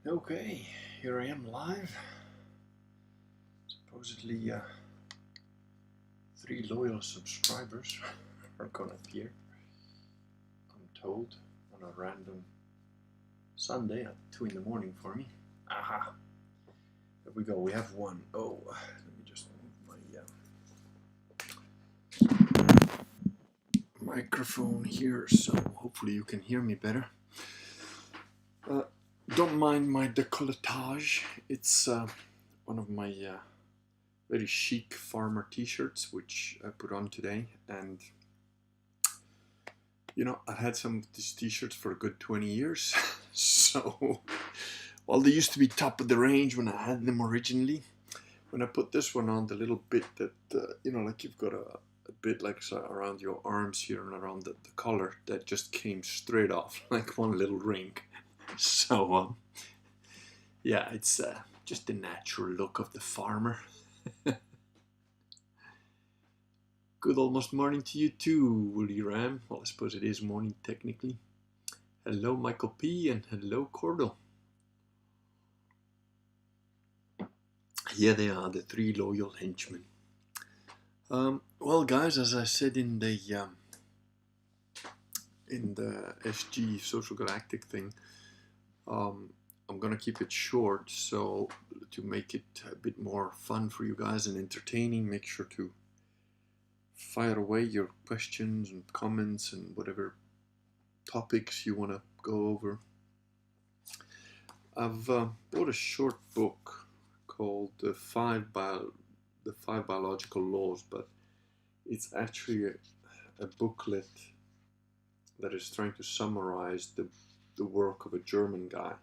Okay, here I am live. Supposedly, 3 loyal subscribers are gonna appear, I'm told, on a random Sunday at 2 in the morning for me. Aha! There we go, we have one. Oh, let me just move my microphone here so hopefully you can hear me better. Don't mind my decolletage. It's one of my very chic farmer t-shirts which I put on today, and you know, I had some of these t-shirts for a good 20 years. So, well, they used to be top of the range when I had them originally. When I put this one on, the little bit that, you know, like you've got a bit like so around your arms here and around the collar, that just came straight off like one little ring. So, yeah, it's just the natural look of the farmer. Good almost morning to you too, Woolly Ram. Well, I suppose it is morning technically. Hello, Michael P. and hello, Cordo. Here they are, the 3 loyal henchmen. Well, guys, as I said in the SG Social Galactic thing, I'm gonna keep it short. So to make it a bit more fun for you guys and entertaining, make sure to fire away your questions and comments and whatever topics you want to go over. I've bought a short book called the five biological laws, but it's actually a booklet that is trying to summarize the work of a German guy.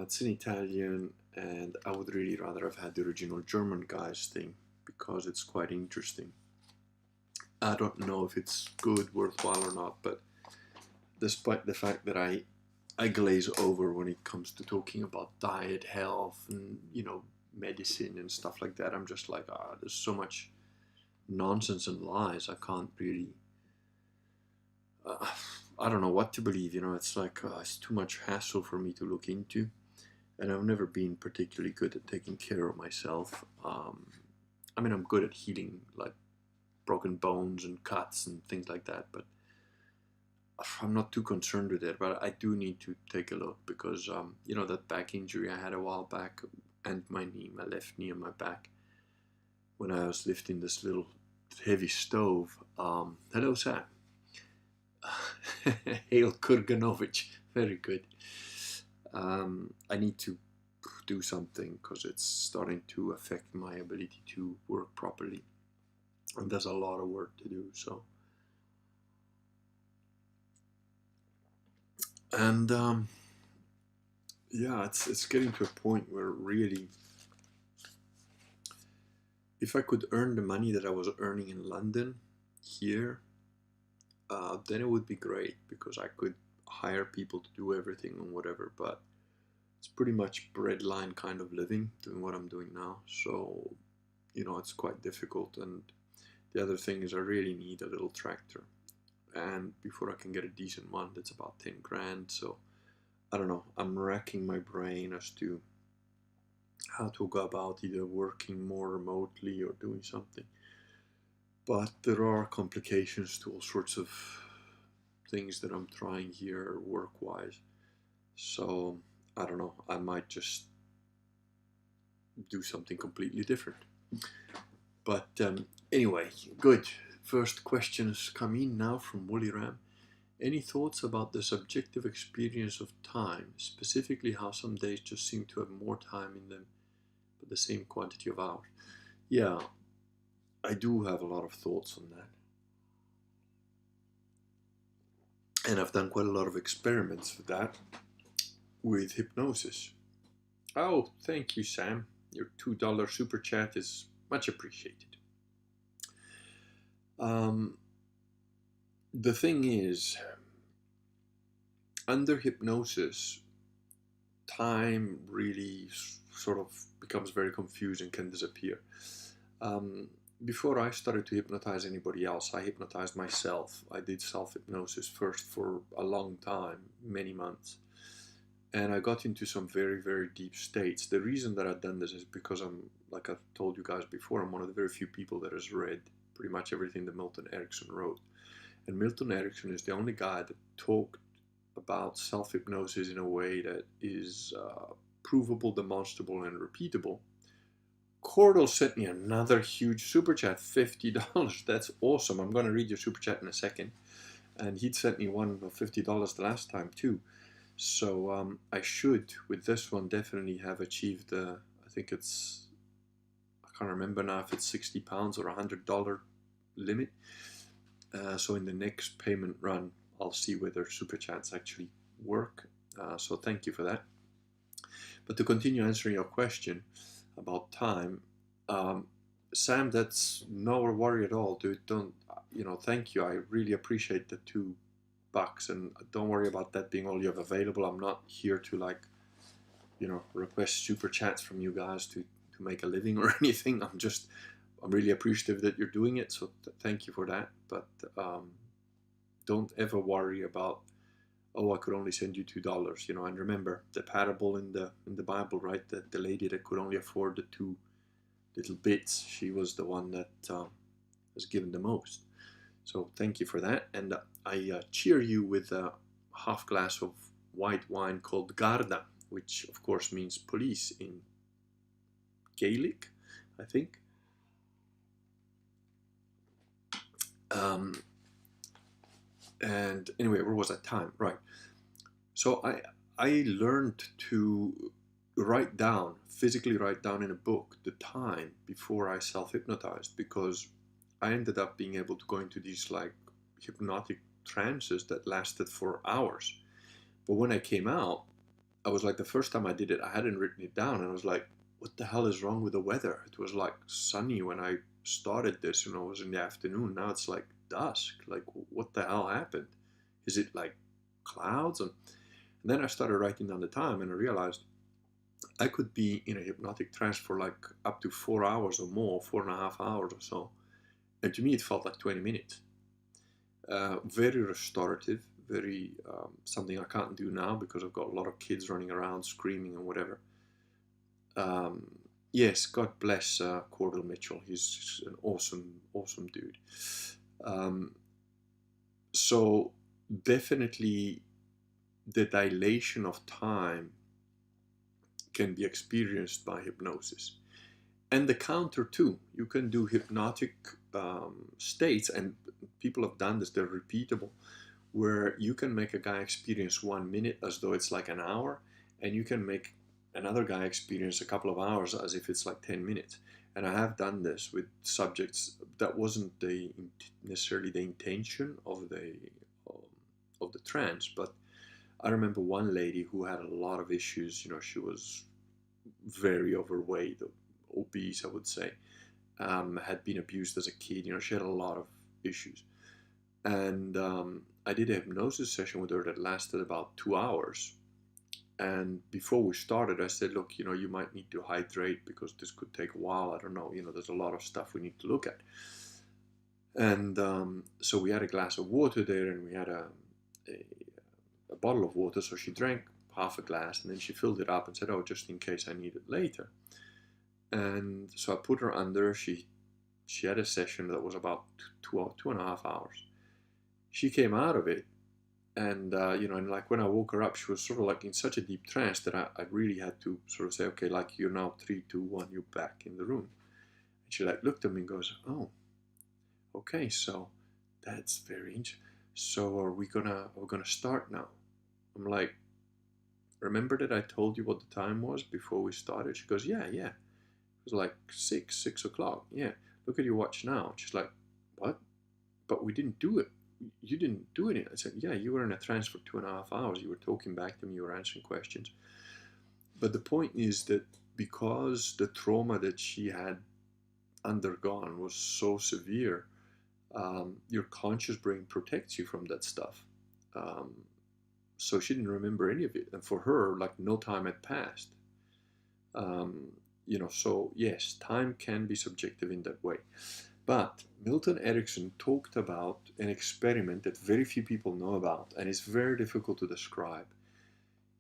It's in Italian, and I would really rather have had the original German guy's thing because it's quite interesting. I don't know if it's good, worthwhile or not, but despite the fact that I glaze over when it comes to talking about diet, health, and, you know, medicine and stuff like that, I'm just like, there's so much nonsense and lies. I can't really, I don't know what to believe, you know. It's like, it's too much hassle for me to look into, and I've never been particularly good at taking care of myself. I mean, I'm good at healing, like, broken bones and cuts and things like that, but I'm not too concerned with it. But I do need to take a look because, you know, that back injury I had a while back, and my left knee and my back, when I was lifting this little heavy stove. Hello, Sam. Hail Kurganovic. Very good. I need to do something because it's starting to affect my ability to work properly, and there's a lot of work to do. So, and yeah, it's getting to a point where really, if I could earn the money that I was earning in London here, then it would be great because I could hire people to do everything and whatever. But it's pretty much breadline kind of living, doing what I'm doing now. So, you know, it's quite difficult. And the other thing is I really need a little tractor. And before I can get a decent one, that's about 10 grand. So I don't know, I'm racking my brain as to how to go about either working more remotely or doing something. But there are complications to all sorts of things that I'm trying here work-wise. So I don't know, I might just do something completely different. But anyway, good. First questions come in now from Woolly Ram. Any thoughts about the subjective experience of time, specifically how some days just seem to have more time in them, but the same quantity of hours? Yeah, I do have a lot of thoughts on that. And I've done quite a lot of experiments with that, with hypnosis. Oh, thank you, Sam. Your $2 super chat is much appreciated. The thing is, under hypnosis, time really sort of becomes very confused and can disappear. Before I started to hypnotize anybody else, I hypnotized myself. I did self-hypnosis first for a long time, many months. and I got into some very, very deep states. The reason that I've done this is because I'm, like I've told you guys before, I'm one of the very few people that has read pretty much everything that Milton Erickson wrote. And Milton Erickson is the only guy that talked about self-hypnosis in a way that is provable, demonstrable, and repeatable. Cordell sent me another huge super chat, $50. That's awesome. I'm going to read your super chat in a second. And he'd sent me one of $50 the last time too. So I should, with this one, definitely have achieved, I think it's, I can't remember now if it's £60 or $100 limit. So in the next payment run, I'll see whether super chats actually work. So thank you for that. But to continue answering your question about time, Sam, that's no worry at all, dude. Don't, thank you. I really appreciate the $2, and don't worry about that being all you have available. I'm not here to request super chats from you guys to make a living or anything. I'm really appreciative that you're doing it, so thank you for that. But don't ever worry about, oh, I could only send you $2. And remember the parable in the Bible, right? The lady that could only afford the 2 little bits, she was the one that was given the most. So thank you for that, and I cheer you with a half glass of white wine called Garda, which of course means police in Gaelic, I think. And anyway, where was that time? Right. So I learned to physically write down in a book the time before I self-hypnotized, because I ended up being able to go into these like hypnotic trances that lasted for hours. But when I came out, I was like, the first time I did it, I hadn't written it down, and I was like, what the hell is wrong with the weather? It was like sunny when I started this, it was in the afternoon. Now it's like dusk. Like, what the hell happened? Is it like clouds? And then I started writing down the time, and I realized I could be in a hypnotic trance for like up to 4 hours or more, 4.5 hours or so. And to me, it felt like 20 minutes. Very restorative, very something I can't do now because I've got a lot of kids running around screaming and whatever. Yes, God bless Cordell Mitchell. He's an awesome, awesome dude. So definitely the dilation of time can be experienced by hypnosis. And the counter too. You can do hypnotic states, and people have done this, they're repeatable, where you can make a guy experience 1 minute as though it's like an hour, and you can make another guy experience a couple of hours as if it's like 10 minutes. And I have done this with subjects. That wasn't necessarily the intention of the trance, but I remember one lady who had a lot of issues. She was very overweight, obese, I would say, had been abused as a kid. She had a lot of issues. And I did a hypnosis session with her that lasted about 2 hours. And before we started, I said, look, you might need to hydrate because this could take a while. I don't know, there's a lot of stuff we need to look at. And so we had a glass of water there, and we had a bottle of water. So she drank half a glass, and then she filled it up and said, oh, just in case I need it later. And so I put her under. She had a session that was about 2.5 hours. She came out of it, and and like when I woke her up, she was sort of like in such a deep trance that I really had to sort of say, okay, like, you're now 3, 2, 1, you're back in the room. And she like looked at me and goes, oh, okay, so that's very interesting. So we're gonna start now. I'm like, remember that I told you what the time was before we started? She goes, yeah. It was like 6 o'clock. Yeah, look at your watch now. She's like, what? But we didn't do it. You didn't do it. I said, yeah, you were in a trance for 2.5 hours. You were talking back to me. You were answering questions. But the point is that because the trauma that she had undergone was so severe, your conscious brain protects you from that stuff. So she didn't remember any of it. And for her, like, no time had passed. So yes, time can be subjective in that way. But Milton Erickson talked about an experiment that very few people know about, and it's very difficult to describe.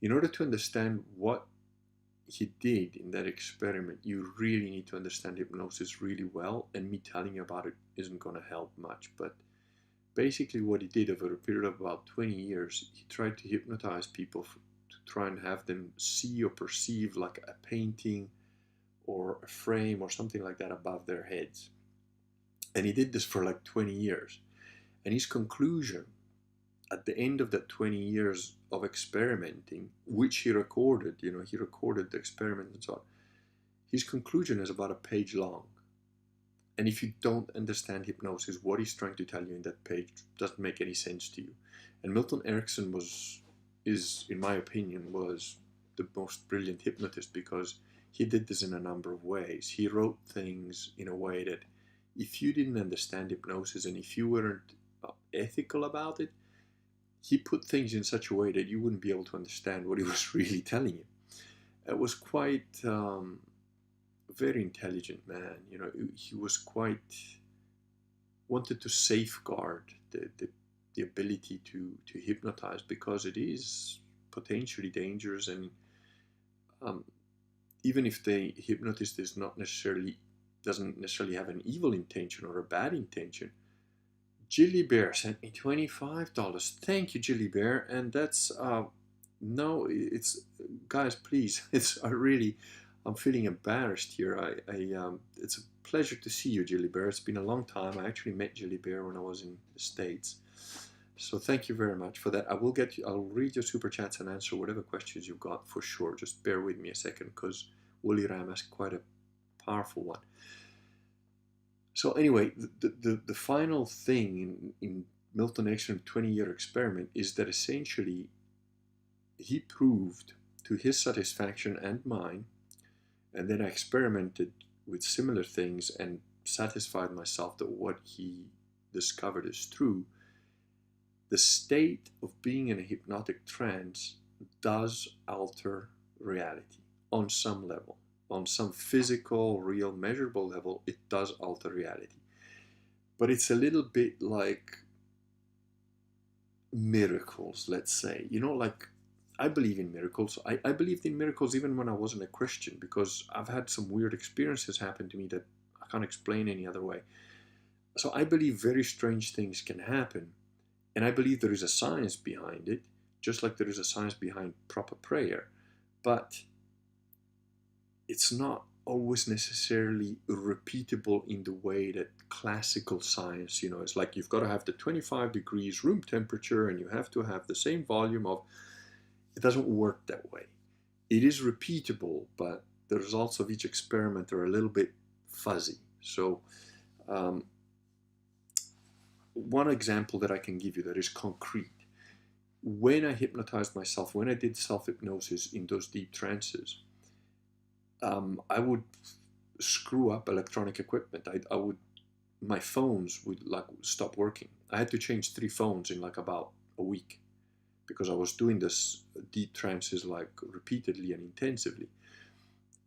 In order to understand what he did in that experiment, you really need to understand hypnosis really well, and me telling you about it isn't going to help much. But basically what he did over a period of about 20 years, he tried to hypnotize people to try and have them see or perceive like a painting or a frame or something like that above their heads. And he did this for like 20 years. And his conclusion at the end of that 20 years of experimenting, which he recorded, he recorded the experiment and so on, his conclusion is about a page long. And if you don't understand hypnosis, what he's trying to tell you in that page doesn't make any sense to you. And Milton Erickson is, in my opinion, was the most brilliant hypnotist, because he did this in a number of ways. He wrote things in a way that if you didn't understand hypnosis and if you weren't ethical about it, he put things in such a way that you wouldn't be able to understand what he was really telling you. It was quite very intelligent man. He was quite wanted to safeguard the ability to hypnotize, because it is potentially dangerous, and even if the hypnotist doesn't necessarily have an evil intention or a bad intention. Jilly Bear sent me $25. Thank you, Jilly Bear. And that's no, it's guys, please. I'm feeling embarrassed here. It's a pleasure to see you, Jilly Bear. It's been a long time. I actually met Jilly Bear when I was in the States. So thank you very much for that. I'll read your super chats and answer whatever questions you've got for sure. Just bear with me a second, because Wooly Ram asked quite a powerful one. So anyway, the final thing in Milton Erickson's 20-year experiment is that essentially he proved to his satisfaction and mine, and then I experimented with similar things and satisfied myself that what he discovered is true. The state of being in a hypnotic trance does alter reality on some level. On some physical, real, measurable level, it does alter reality. But it's a little bit like miracles, let's say. Like, I believe in miracles. I believed in miracles even when I wasn't a Christian, because I've had some weird experiences happen to me that I can't explain any other way. So I believe very strange things can happen. And I believe there is a science behind it, just like there is a science behind proper prayer. But it's not always necessarily repeatable in the way that classical science, it's like you've got to have the 25 degrees room temperature and you have to have the same volume of. It doesn't work that way. It is repeatable, but the results of each experiment are a little bit fuzzy. So one example that I can give you that is concrete. When I hypnotized myself, when I did self-hypnosis in those deep trances, I would screw up electronic equipment. My phones would stop working. I had to change 3 phones in about a week, because I was doing this deep trances repeatedly and intensively.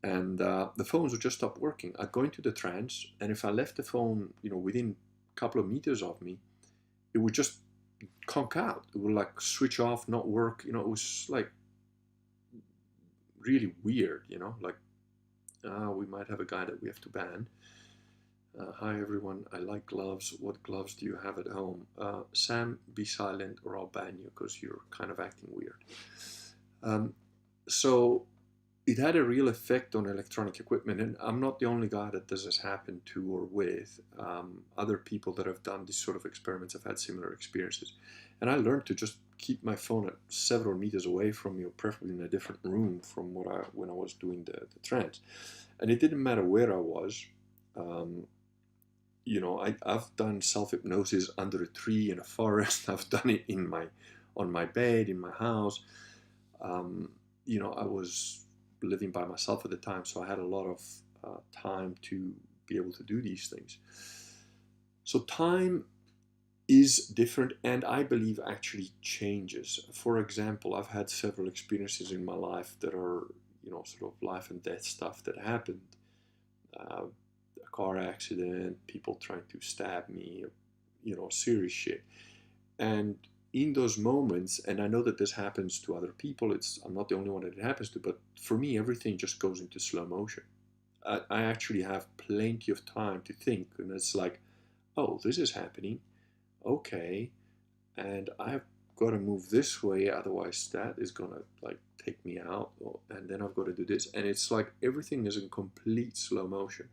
And the phones would just stop working. I'd go into the trance, and if I left the phone, within a couple of meters of me, it would just conk out. It would switch off, not work. It was really weird. We might have a guy that we have to ban. Hi everyone, I like gloves. What gloves do you have at home? Sam, be silent or I'll ban you, because you're kind of acting weird. So it had a real effect on electronic equipment, and I'm not the only guy that this has happened to or with. Other people that have done these sort of experiments have had similar experiences. And I learned to just keep my phone at several meters away from me, or preferably in a different room from when I was doing the trance. And it didn't matter where I was. I've done self-hypnosis under a tree in a forest. I've done it on my bed, in my house. I was living by myself at the time, so I had a lot of time to be able to do these things. So time is different, and I believe actually changes. For example, I've had several experiences in my life that are, sort of life and death stuff that happened. A car accident, people trying to stab me, serious shit. And in those moments, and I know that this happens to other people, I'm not the only one that it happens to, but for me, everything just goes into slow motion. I actually have plenty of time to think, and it's like, oh, this is happening, okay, and I've got to move this way, otherwise that is gonna like take me out, and then I've got to do this, and it's like everything is in complete slow motion.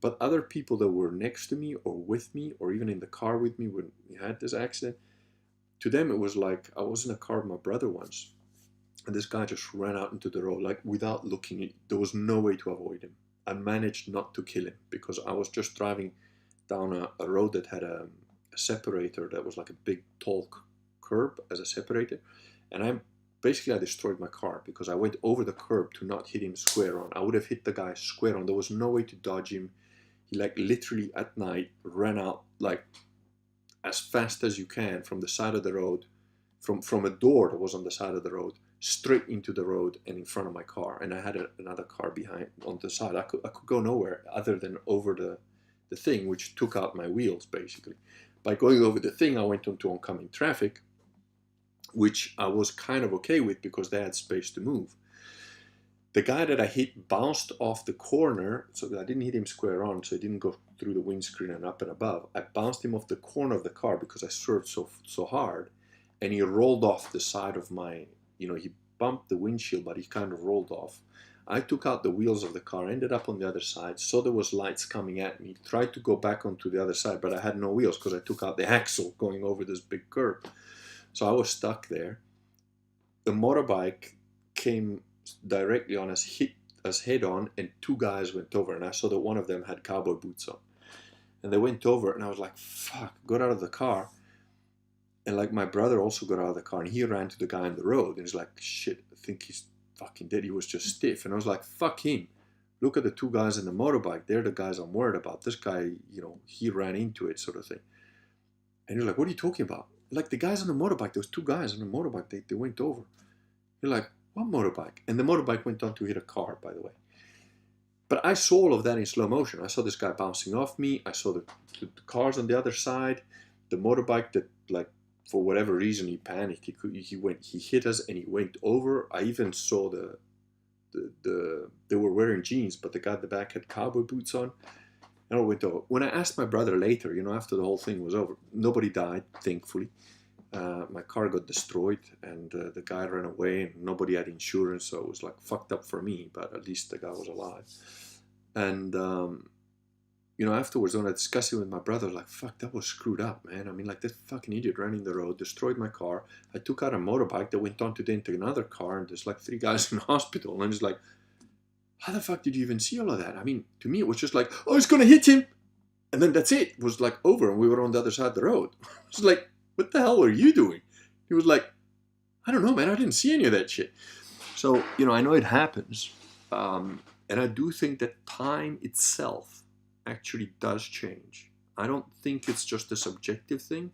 But other people that were next to me or with me or even in the car with me when we had this accident, to them it was like I was in a car with my brother once, and this guy just ran out into the road like without looking. There was no way to avoid him. I managed not to kill him because I was just driving down a road that had a separator that was like a big tall curb as a separator, and I destroyed my car because I went over the curb to not hit him square on. I would have hit the guy square on. There was no way to dodge him. He like literally at night ran out like as fast as you can from the side of the road, from a door that was on the side of the road, straight into the road and in front of my car. And I had another car behind on the side. I could go nowhere other than over the thing, which took out my wheels basically. By going over the thing, I went onto oncoming traffic, which I was kind of okay with because they had space to move. The guy that I hit bounced off the corner, so I didn't hit him square on, so he didn't go through the windscreen and up and above. I bounced him off the corner of the car because I swerved so hard, and he rolled off the side of my, he bumped the windshield, but he kind of rolled off. I took out the wheels of the car, ended up on the other side, saw there was lights coming at me, tried to go back onto the other side, but I had no wheels because I took out the axle going over this big curb. So I was stuck there. The motorbike came directly on us, hit us head on, and two guys went over, and I saw that one of them had cowboy boots on, and they went over, and I was like, fuck, got out of the car. And like my brother also got out of the car, and he ran to the guy on the road, and he's like, shit, I think he's fucking dead. He was just stiff. And I was like, fuck him, look at the two guys in the motorbike, they're the guys I'm worried about. This guy, he ran into it, sort of thing. And he was like, what are you talking about? Like the guys on the motorbike, there was two guys on the motorbike, they went over. You're like, what motorbike? And the motorbike went on to hit a car, by the way. But I saw all of that in slow motion. I saw this guy bouncing off me. I saw the cars on the other side. The motorbike that, like, for whatever reason, he panicked. He hit us and he went over. I even saw they were wearing jeans, but the guy at the back had cowboy boots on. And I went over. When I asked my brother later, after the whole thing was over, nobody died, thankfully. My car got destroyed, and the guy ran away, and nobody had insurance, so it was like fucked up for me, but at least the guy was alive. And afterwards when I discussed it with my brother, like, fuck, that was screwed up, man. I mean, like, that fucking idiot ran in the road, destroyed my car. I took out a motorbike that went on to dent another car, and there's like 3 guys in the hospital, and it's like, how the fuck did you even see all of that? I mean, to me it was just like, oh, it's gonna hit him, and then that's it. It was like over, and we were on the other side of the road. It was like, what the hell were you doing? He was like, I don't know, man, I didn't see any of that shit. So, I know it happens. And I do think that time itself actually does change. I don't think it's just a subjective thing.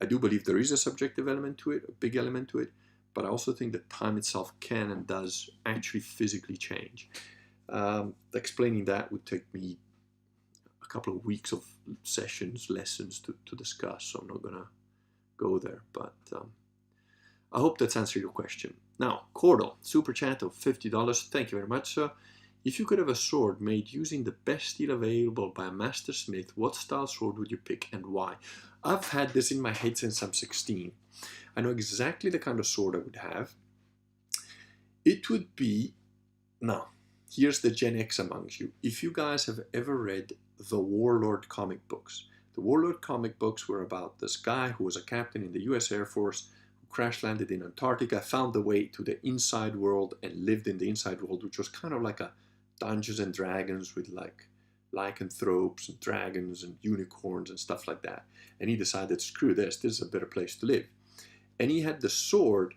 I do believe there is a subjective element to it, a big element to it, but I also think that time itself can and does actually physically change. Explaining that would take me a couple of weeks of sessions, lessons to discuss, so I'm not going to go there, but I hope that's answered your question. Now, Cordell, super chat of $50. Thank you very much, sir. If you could have a sword made using the best steel available by a master smith, what style sword would you pick and why? I've had this in my head since I'm 16. I know exactly the kind of sword I would have. It would be, now, here's the Gen X amongst you. If you guys have ever read the Warlord comic books, the Warlord comic books were about this guy who was a captain in the US Air Force who crash landed in Antarctica, found the way to the inside world and lived in the inside world, which was kind of like a Dungeons and Dragons with like lycanthropes and dragons and unicorns and stuff like that. And he decided, screw this is a better place to live. And he had the sword.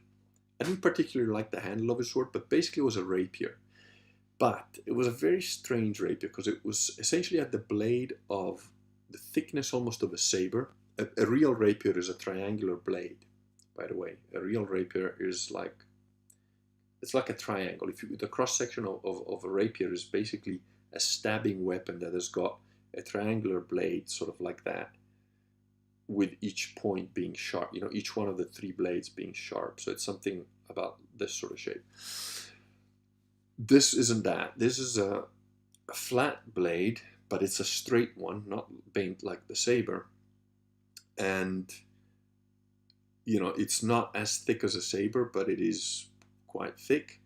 I didn't particularly like the handle of his sword, but basically it was a rapier. But it was a very strange rapier because it was essentially at the blade of the thickness almost of a saber. A real rapier is a triangular blade, by the way. A real rapier is like, it's like a triangle. The cross section of a rapier is basically a stabbing weapon that has got a triangular blade, sort of like that. with each point being sharp, you know, each one of the 3 blades being sharp. So it's something about this sort of shape. This isn't that. This is a flat blade, but it's a straight one, not bent like the saber. And, you know, it's not as thick as a saber, but it is quite thick.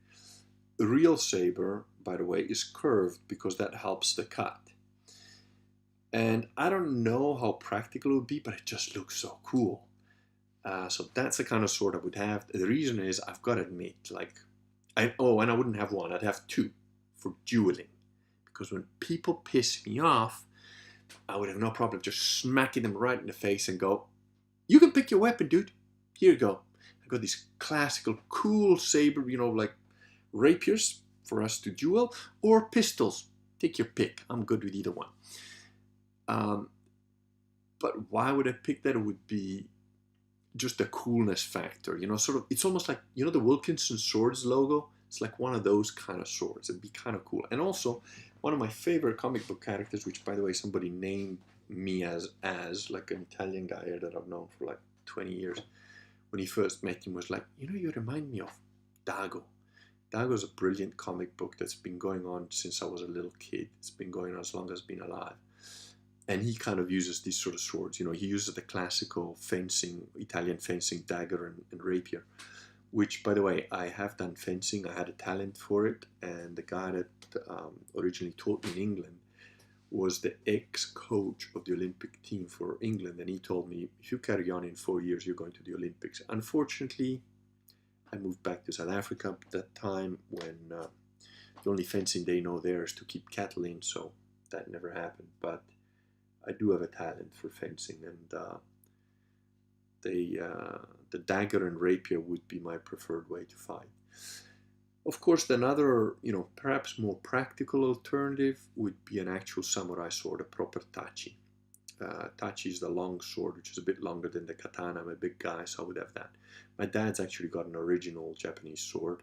The real saber, by the way, is curved because that helps the cut. And I don't know how practical it would be, but it just looks so cool. So that's the kind of sword I would have. The reason is, I've got to admit, like, and I wouldn't have one, I'd have 2 for dueling. Because when people piss me off, I would have no problem just smacking them right in the face and go, you can pick your weapon, dude. Here you go. I got this classical, cool saber, you know, like rapiers for us to duel, or pistols. Take your pick. I'm good with either one. But why would I pick that? It would be just the coolness factor, you know, sort of, it's almost like, you know, the Wilkinson Swords logo. It's like one of those kind of swords. It'd be kind of cool. And also, one of my favorite comic book characters, which, by the way, somebody named me as like an Italian guy here that I've known for like 20 years. When he first met him, was like, you know, you remind me of Dago. Dago's a brilliant comic book that's been going on since I was a little kid. It's been going on as long as I've been alive. And he kind of uses these sort of swords. You know, he uses the classical fencing, Italian fencing dagger and rapier, which, by the way, I have done fencing. I had a talent for it. And the guy that originally taught me in England was the ex-coach of the Olympic team for England. And he told me, if you carry on in 4 years, you're going to the Olympics. Unfortunately, I moved back to South Africa at that time, when the only fencing they know there is to keep cattle in. So that never happened. But I do have a talent for fencing, and the dagger and rapier would be my preferred way to fight. Of course, another, you know, perhaps more practical alternative would be an actual samurai sword, a proper tachi. Tachi is the long sword, which is a bit longer than the katana. I'm a big guy, so I would have that. My dad's actually got an original Japanese sword,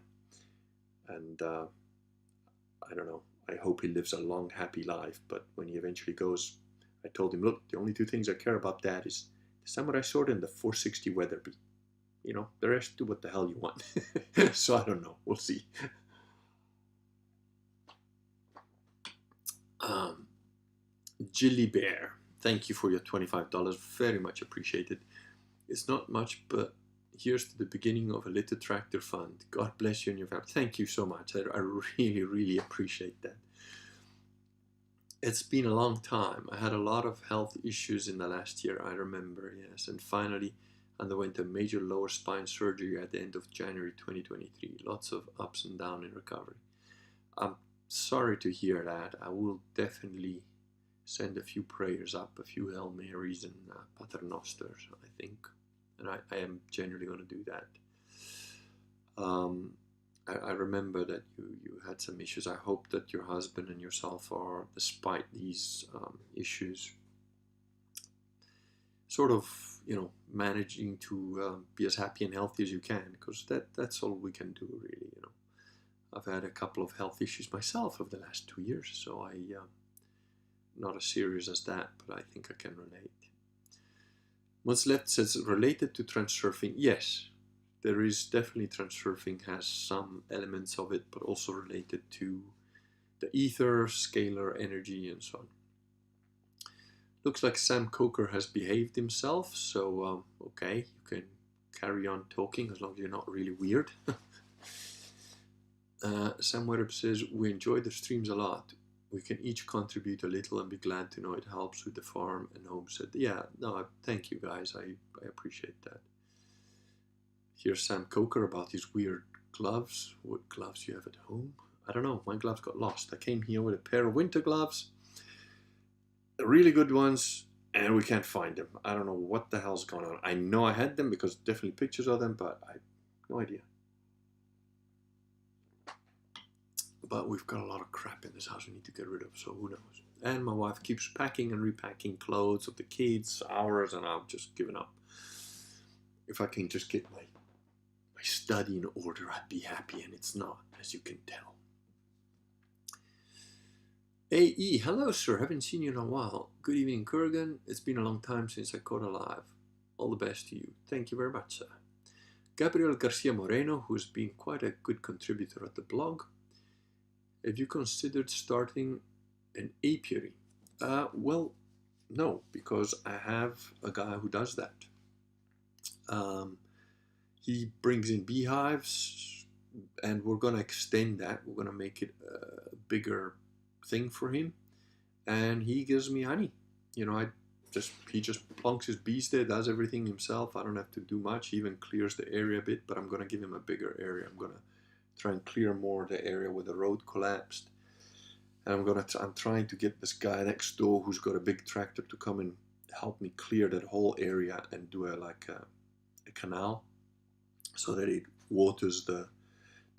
and I don't know, I hope he lives a long, happy life, but when he eventually goes, I told him, look, the only 2 things I care about, Dad, is the samurai sword and the 460 Weatherby. You know, the rest, do what the hell you want. So I don't know. We'll see. Jilly Bear, thank you for your $25. Very much appreciated. It's not much, but here's to the beginning of a little tractor fund. God bless you and your family. Thank you so much. I really, really appreciate that. It's been a long time. I had a lot of health issues in the last year, I remember, yes. And finally underwent a major lower spine surgery at the end of January 2023. Lots of ups and downs in recovery. I'm sorry to hear that. I will definitely send a few prayers up, a few Hail Marys and Paternosters, I think. And I am generally going to do that. I remember that you had some issues. I hope that your husband and yourself are, despite these issues, sort of, you know, managing to be as happy and healthy as you can, because that's all we can do, really, you know. I've had a couple of health issues myself over the last 2 years, so I, not as serious as that, but I think I can relate. What's left says, related to transurfing, yes. There is definitely, transurfing has some elements of it, but also related to the ether, scalar energy, and so on. Looks like Sam Coker has behaved himself, so okay, you can carry on talking as long as you're not really weird. Sam Webb says, we enjoy the streams a lot. We can each contribute a little and be glad to know it helps with the farm and homestead. Yeah, no, thank you guys, I appreciate that. Here's Sam Coker about his weird gloves. What gloves you have at home? I don't know, my gloves got lost. I came here with a pair of winter gloves, really good ones, and we can't find them. I don't know what the hell's going on. I know I had them because definitely pictures of them, but I have no idea. But we've got a lot of crap in this house we need to get rid of, so who knows. And my wife keeps packing and repacking clothes of the kids, ours, and I've just given up. If I can just get my study in order, I'd be happy, and it's not, as you can tell. AE, hello sir, haven't seen you in a while. Good evening, Kurgan. It's been a long time since I caught a live. All the best to you. Thank you very much, sir. Gabriel Garcia Moreno, who's been quite a good contributor at the blog. Have you considered starting an apiary? Well, no, because I have a guy who does that. He brings in beehives, and we're going to extend that. We're going to make it a bigger thing for him, and he gives me honey. He just plonks his bees there, does everything himself. I don't have to do much. He even clears the area a bit, but I'm going to give him a bigger area. I'm going to try and clear more of the area where the road collapsed. And I'm trying to get this guy next door who's got a big tractor to come and help me clear that whole area and do a canal so that it waters the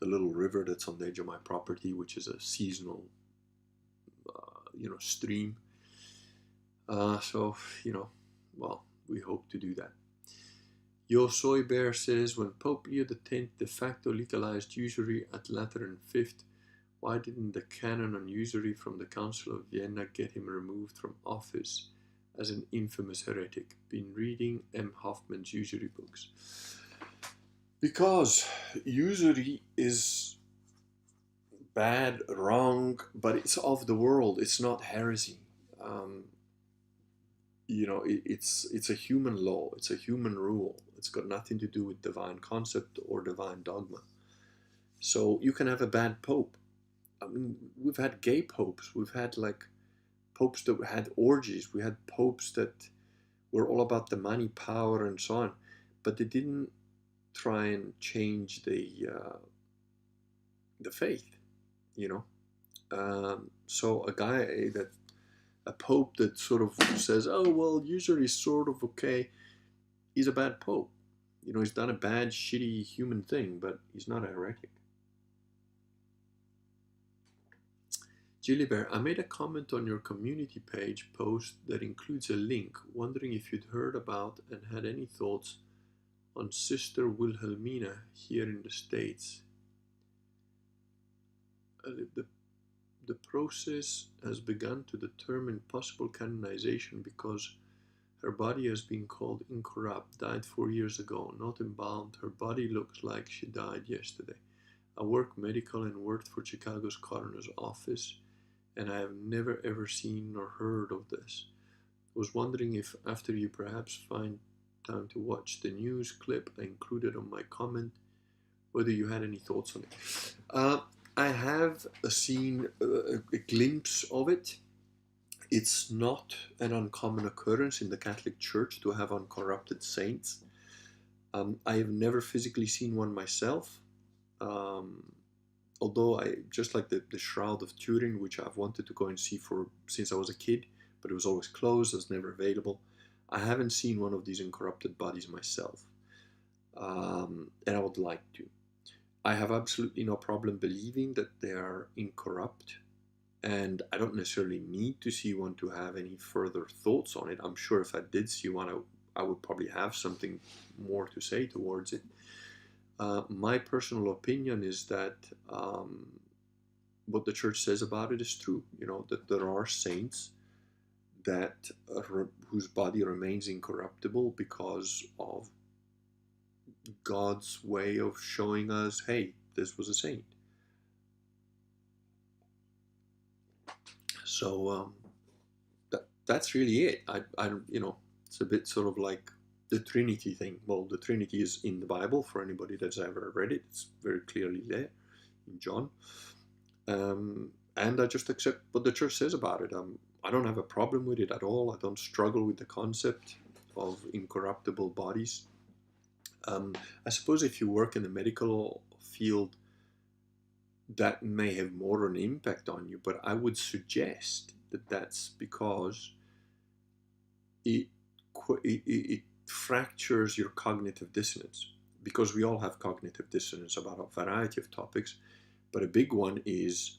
little river that's on the edge of my property, which is a seasonal stream. We hope to do that. Yo Soy Bear says, when Pope Leo X de facto legalized usury at Lateran V, why didn't the canon on usury from the Council of Vienna get him removed from office as an infamous heretic? Been reading M. Hoffman's usury books. Because usury is bad, wrong, but it's of the world. It's not heresy. It's a human law. It's a human rule. It's got nothing to do with divine concept or divine dogma. So you can have a bad pope. I mean, we've had gay popes. We've had popes that had orgies. We had popes that were all about the money, power, and so on. But they didn't try and change the faith, So a pope that sort of says, oh, well, usury is sort of okay, he's a bad pope. He's done a bad, shitty human thing, but he's not a heretic. Gilibert, I made a comment on your community page post that includes a link, wondering if you'd heard about and had any thoughts on Sister Wilhelmina here in the States. The process has begun to determine possible canonization because her body has been called incorrupt, died 4 years ago, not embalmed. Her body looks like she died yesterday. I work medical and worked for Chicago's coroner's office, and I have never ever seen nor heard of this. I was wondering if after you perhaps find time to watch the news clip I included on my comment, whether you had any thoughts on it. I have seen a glimpse of it. It's not an uncommon occurrence in the Catholic Church to have uncorrupted saints. I have never physically seen one myself, although just like the Shroud of Turin, which I've wanted to go and see since I was a kid, but it was always closed, it was never available. I haven't seen one of these incorrupted bodies myself, and I would like to. I have absolutely no problem believing that they are incorrupt, and I don't necessarily need to see one to have any further thoughts on it. I'm sure if I did see one, I would probably have something more to say towards it. My personal opinion is that what the church says about it is true. That there are saints that whose body remains incorruptible because of God's way of showing us, hey, this was a saint. So that's really it. I it's a bit sort of like the Trinity thing. Well, the Trinity is in the Bible for anybody that's ever read it. It's very clearly there in John. And I just accept what the church says about it. I don't have a problem with it at all. I don't struggle with the concept of incorruptible bodies. I suppose if you work in the medical field, that may have more of an impact on you, but I would suggest that that's because it fractures your cognitive dissonance, because we all have cognitive dissonance about a variety of topics, but a big one is,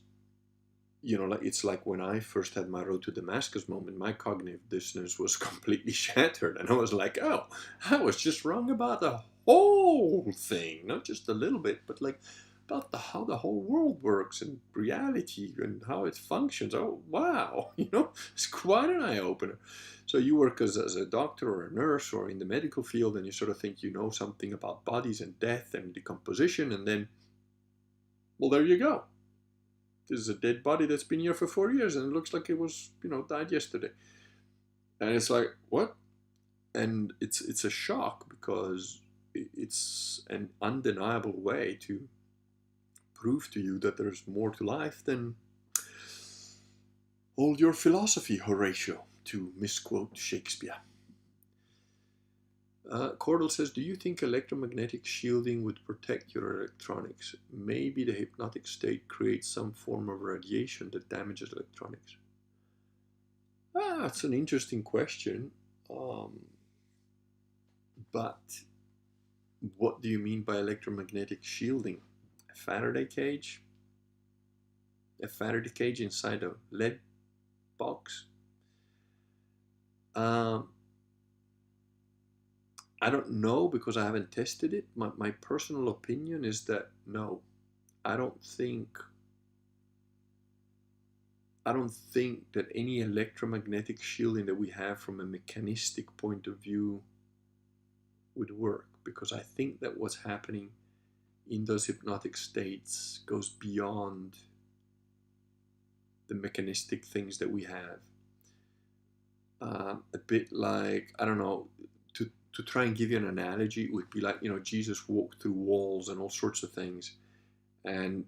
it's like when I first had my road to Damascus moment, my cognitive dissonance was completely shattered, and I was like, oh, I was just wrong about the whole thing, not just a little bit, but about how the whole world works and reality and how it functions. Oh, wow, it's quite an eye-opener. So you work as a doctor or a nurse or in the medical field, and you sort of think you know something about bodies and death and decomposition, and then, well, there you go. This is a dead body that's been here for 4 years, and it looks like it was, died yesterday. And it's like, what? And it's a shock, because it's an undeniable way to prove to you that there's more to life than all your philosophy, Horatio, to misquote Shakespeare. Cordell says, do you think electromagnetic shielding would protect your electronics? Maybe the hypnotic state creates some form of radiation that damages electronics. That's an interesting question. But what do you mean by electromagnetic shielding? A Faraday cage? A Faraday cage inside a lead box? I don't know, because I haven't tested it. My personal opinion is that no, I don't think that any electromagnetic shielding that we have from a mechanistic point of view would work, because I think that what's happening in those hypnotic states goes beyond the mechanistic things that we have. A bit like, I don't know, to try and give you an analogy, it would be like, Jesus walked through walls and all sorts of things, and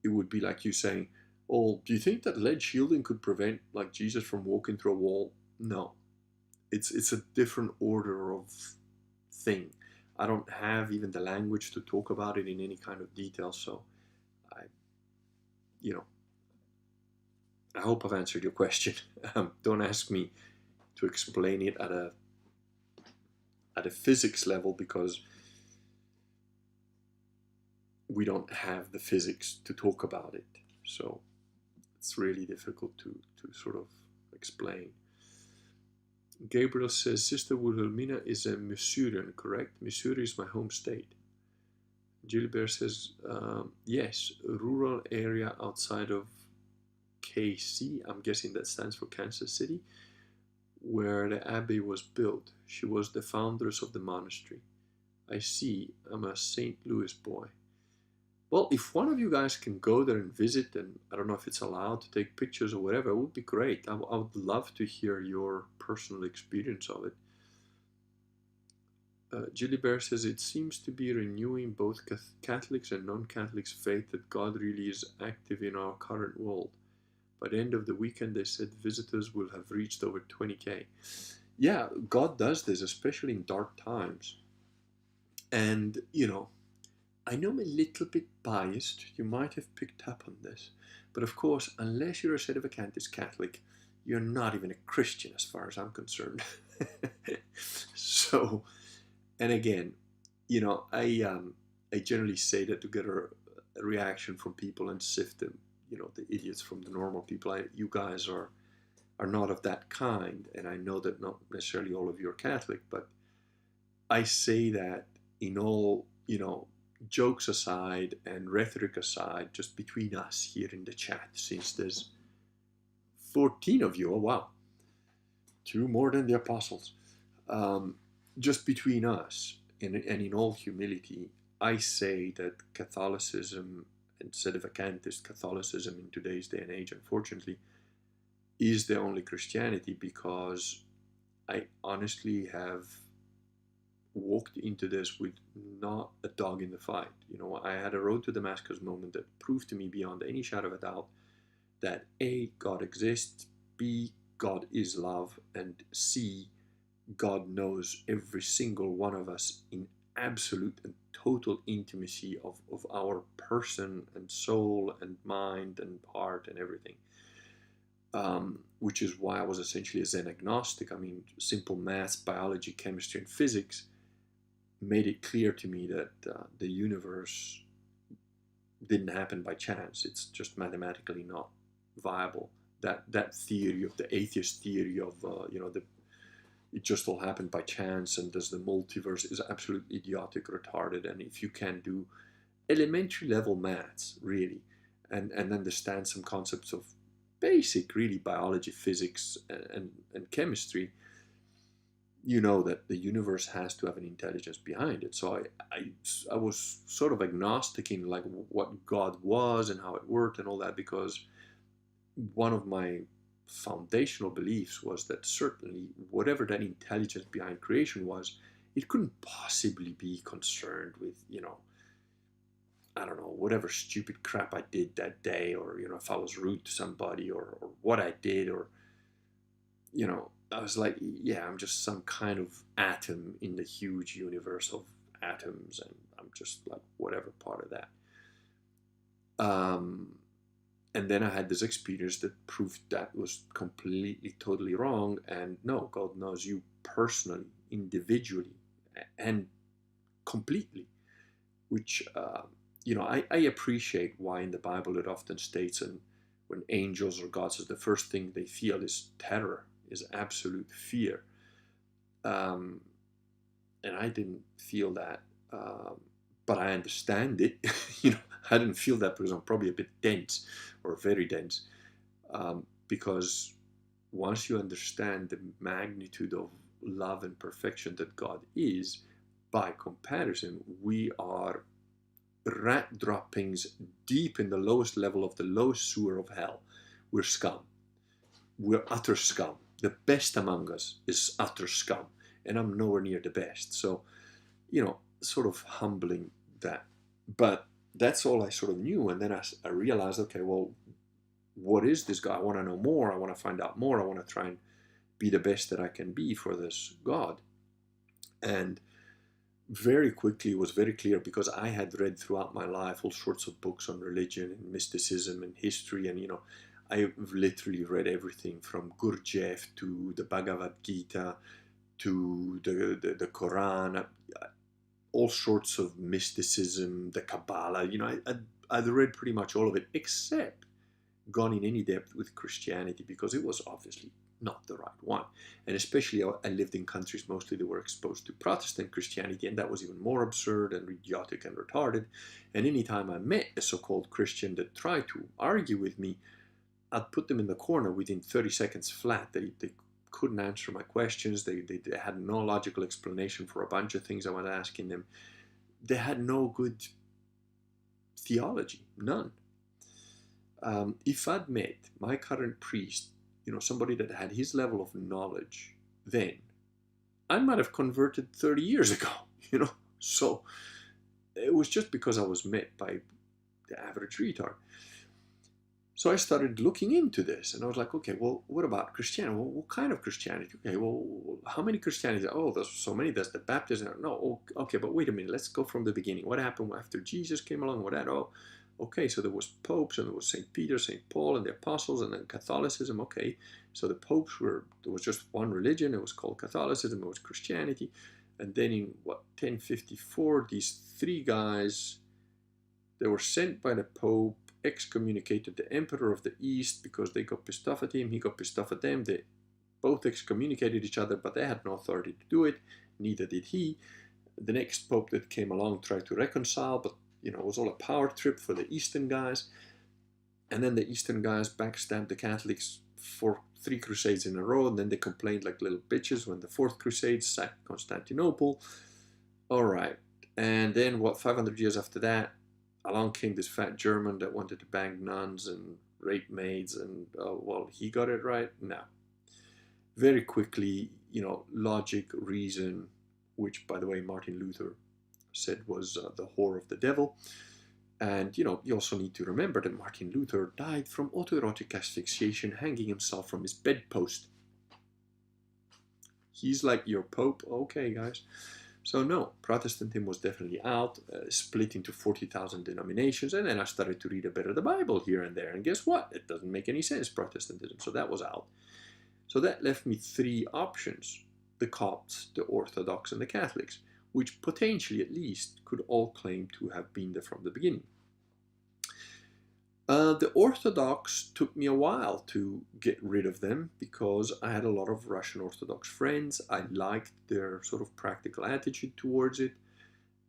it would be like you saying, oh, do you think that lead shielding could prevent like Jesus from walking through a wall? No, it's a different order of thing. I don't have even the language to talk about it in any kind of detail, so I hope I've answered your question. Don't ask me to explain it at a physics level, because we don't have the physics to talk about it. So it's really difficult to sort of explain. Gabriel says, Sister Wilhelmina is a Missourian, correct? Missouri is my home state. Gilbert says, yes, rural area outside of KC, I'm guessing that stands for Kansas City, where the abbey was built. She was the foundress of the monastery. I see, I'm a St. Louis boy. Well, if one of you guys can go there and visit, and I don't know if it's allowed to take pictures or whatever, it would be great. I would love to hear your personal experience of it. Gilbert says, it seems to be renewing both Catholics and non-Catholics' faith that God really is active in our current world. By the end of the weekend, they said visitors will have reached over 20K. Yeah, God does this, especially in dark times. And, I know I'm a little bit biased. You might have picked up on this. But of course, unless you're a sedevacantist Catholic, you're not even a Christian as far as I'm concerned. So, and again, I generally say that to get a reaction from people and sift them, the idiots from the normal people. You guys are not of that kind, and I know that not necessarily all of you are Catholic, but I say that in all, jokes aside and rhetoric aside, just between us here in the chat, since there's 14 of you, oh wow, 2 more than the apostles. Just between us, and in all humility, I say that Catholicism, and sedevacantist Catholicism in today's day and age, unfortunately, is the only Christianity, because I honestly have walked into this with not a dog in the fight. I had a road to Damascus moment that proved to me beyond any shadow of a doubt that A, God exists, B, God is love, and C, God knows every single one of us in absolute and total intimacy of our person and soul and mind and heart and everything. Which is why I was essentially a Zen agnostic. I mean, simple maths, biology, chemistry, and physics made it clear to me that the universe didn't happen by chance. It's just mathematically not viable. That theory of the atheist theory of it just all happened by chance, and does the multiverse, is absolutely idiotic, retarded. And if you can do elementary level maths, really, and understand some concepts of basic, really, biology, physics, and chemistry, you know that the universe has to have an intelligence behind it. So I was sort of agnostic in like what God was and how it worked and all that, because one of my foundational beliefs was that certainly whatever that intelligence behind creation was, it couldn't possibly be concerned with, I don't know, whatever stupid crap I did that day, or, if I was rude to somebody, or what I did, or, I was like, yeah, I'm just some kind of atom in the huge universe of atoms, and I'm just like whatever part of that. And then I had this experience that proved that was completely, totally wrong. And no, God knows you personally, individually, and completely, which, I appreciate why in the Bible it often states, and when angels or God says the first thing they feel is terror, is absolute fear. And I didn't feel that, but I understand it. I didn't feel that because I'm probably a bit dense, or very dense, because once you understand the magnitude of love and perfection that God is, by comparison, we are rat droppings deep in the lowest level of the lowest sewer of hell. We're scum. We're utter scum. The best among us is utter scum, and I'm nowhere near the best. So, sort of humbling that. But that's all I sort of knew. And then I realized, okay, well, what is this God? I want to know more. I want to find out more. I want to try and be the best that I can be for this God. And very quickly it was very clear, because I had read throughout my life all sorts of books on religion and mysticism and history, and I've literally read everything from Gurdjieff to the Bhagavad Gita to the Quran, all sorts of mysticism, the Kabbalah. I'd read pretty much all of it, except gone in any depth with Christianity, because it was obviously not the right one. And especially I lived in countries mostly that were exposed to Protestant Christianity, and that was even more absurd and idiotic and retarded. And anytime I met a so-called Christian that tried to argue with me, I'd put them in the corner within 30 seconds flat. They couldn't answer my questions. They had no logical explanation for a bunch of things I was asking them. They had no good theology, none. If I'd met my current priest, somebody that had his level of knowledge, then I might have converted 30 years ago, So it was just because I was met by the average retard. So I started looking into this, and I was like, okay, well, what about Christianity? Well, what kind of Christianity? Okay, well, how many Christianities? Oh, there's so many. There's the Baptist. No, okay, but wait a minute. Let's go from the beginning. What happened after Jesus came along? What that? Oh, okay, so there was popes, and there was St. Peter, St. Paul, and the apostles, and then Catholicism. Okay, so the popes there was just one religion. It was called Catholicism. It was Christianity. And then in, 1054, these three guys, they were sent by the Pope, excommunicated the Emperor of the East because they got pissed off at him. He got pissed off at them. They both excommunicated each other, but they had no authority to do it. Neither did he. The next Pope that came along tried to reconcile, but it was all a power trip for the Eastern guys. And then the Eastern guys backstabbed the Catholics for 3 crusades in a row, and then they complained like little bitches when the 4th crusade sacked Constantinople. All right. And then 500 years after that, along came this fat German that wanted to bang nuns and rape maids, and well, he got it right? No. Very quickly, logic, reason, which, by the way, Martin Luther said was the whore of the devil. And, you also need to remember that Martin Luther died from autoerotic asphyxiation, hanging himself from his bedpost. He's like your Pope? Okay, guys. So no, Protestantism was definitely out, split into 40,000 denominations, and then I started to read a bit of the Bible here and there, and guess what? It doesn't make any sense, Protestantism, so that was out. So that left me 3 options: the Copts, the Orthodox, and the Catholics, which potentially at least could all claim to have been there from the beginning. The Orthodox took me a while to get rid of them, because I had a lot of Russian Orthodox friends. I liked their sort of practical attitude towards it.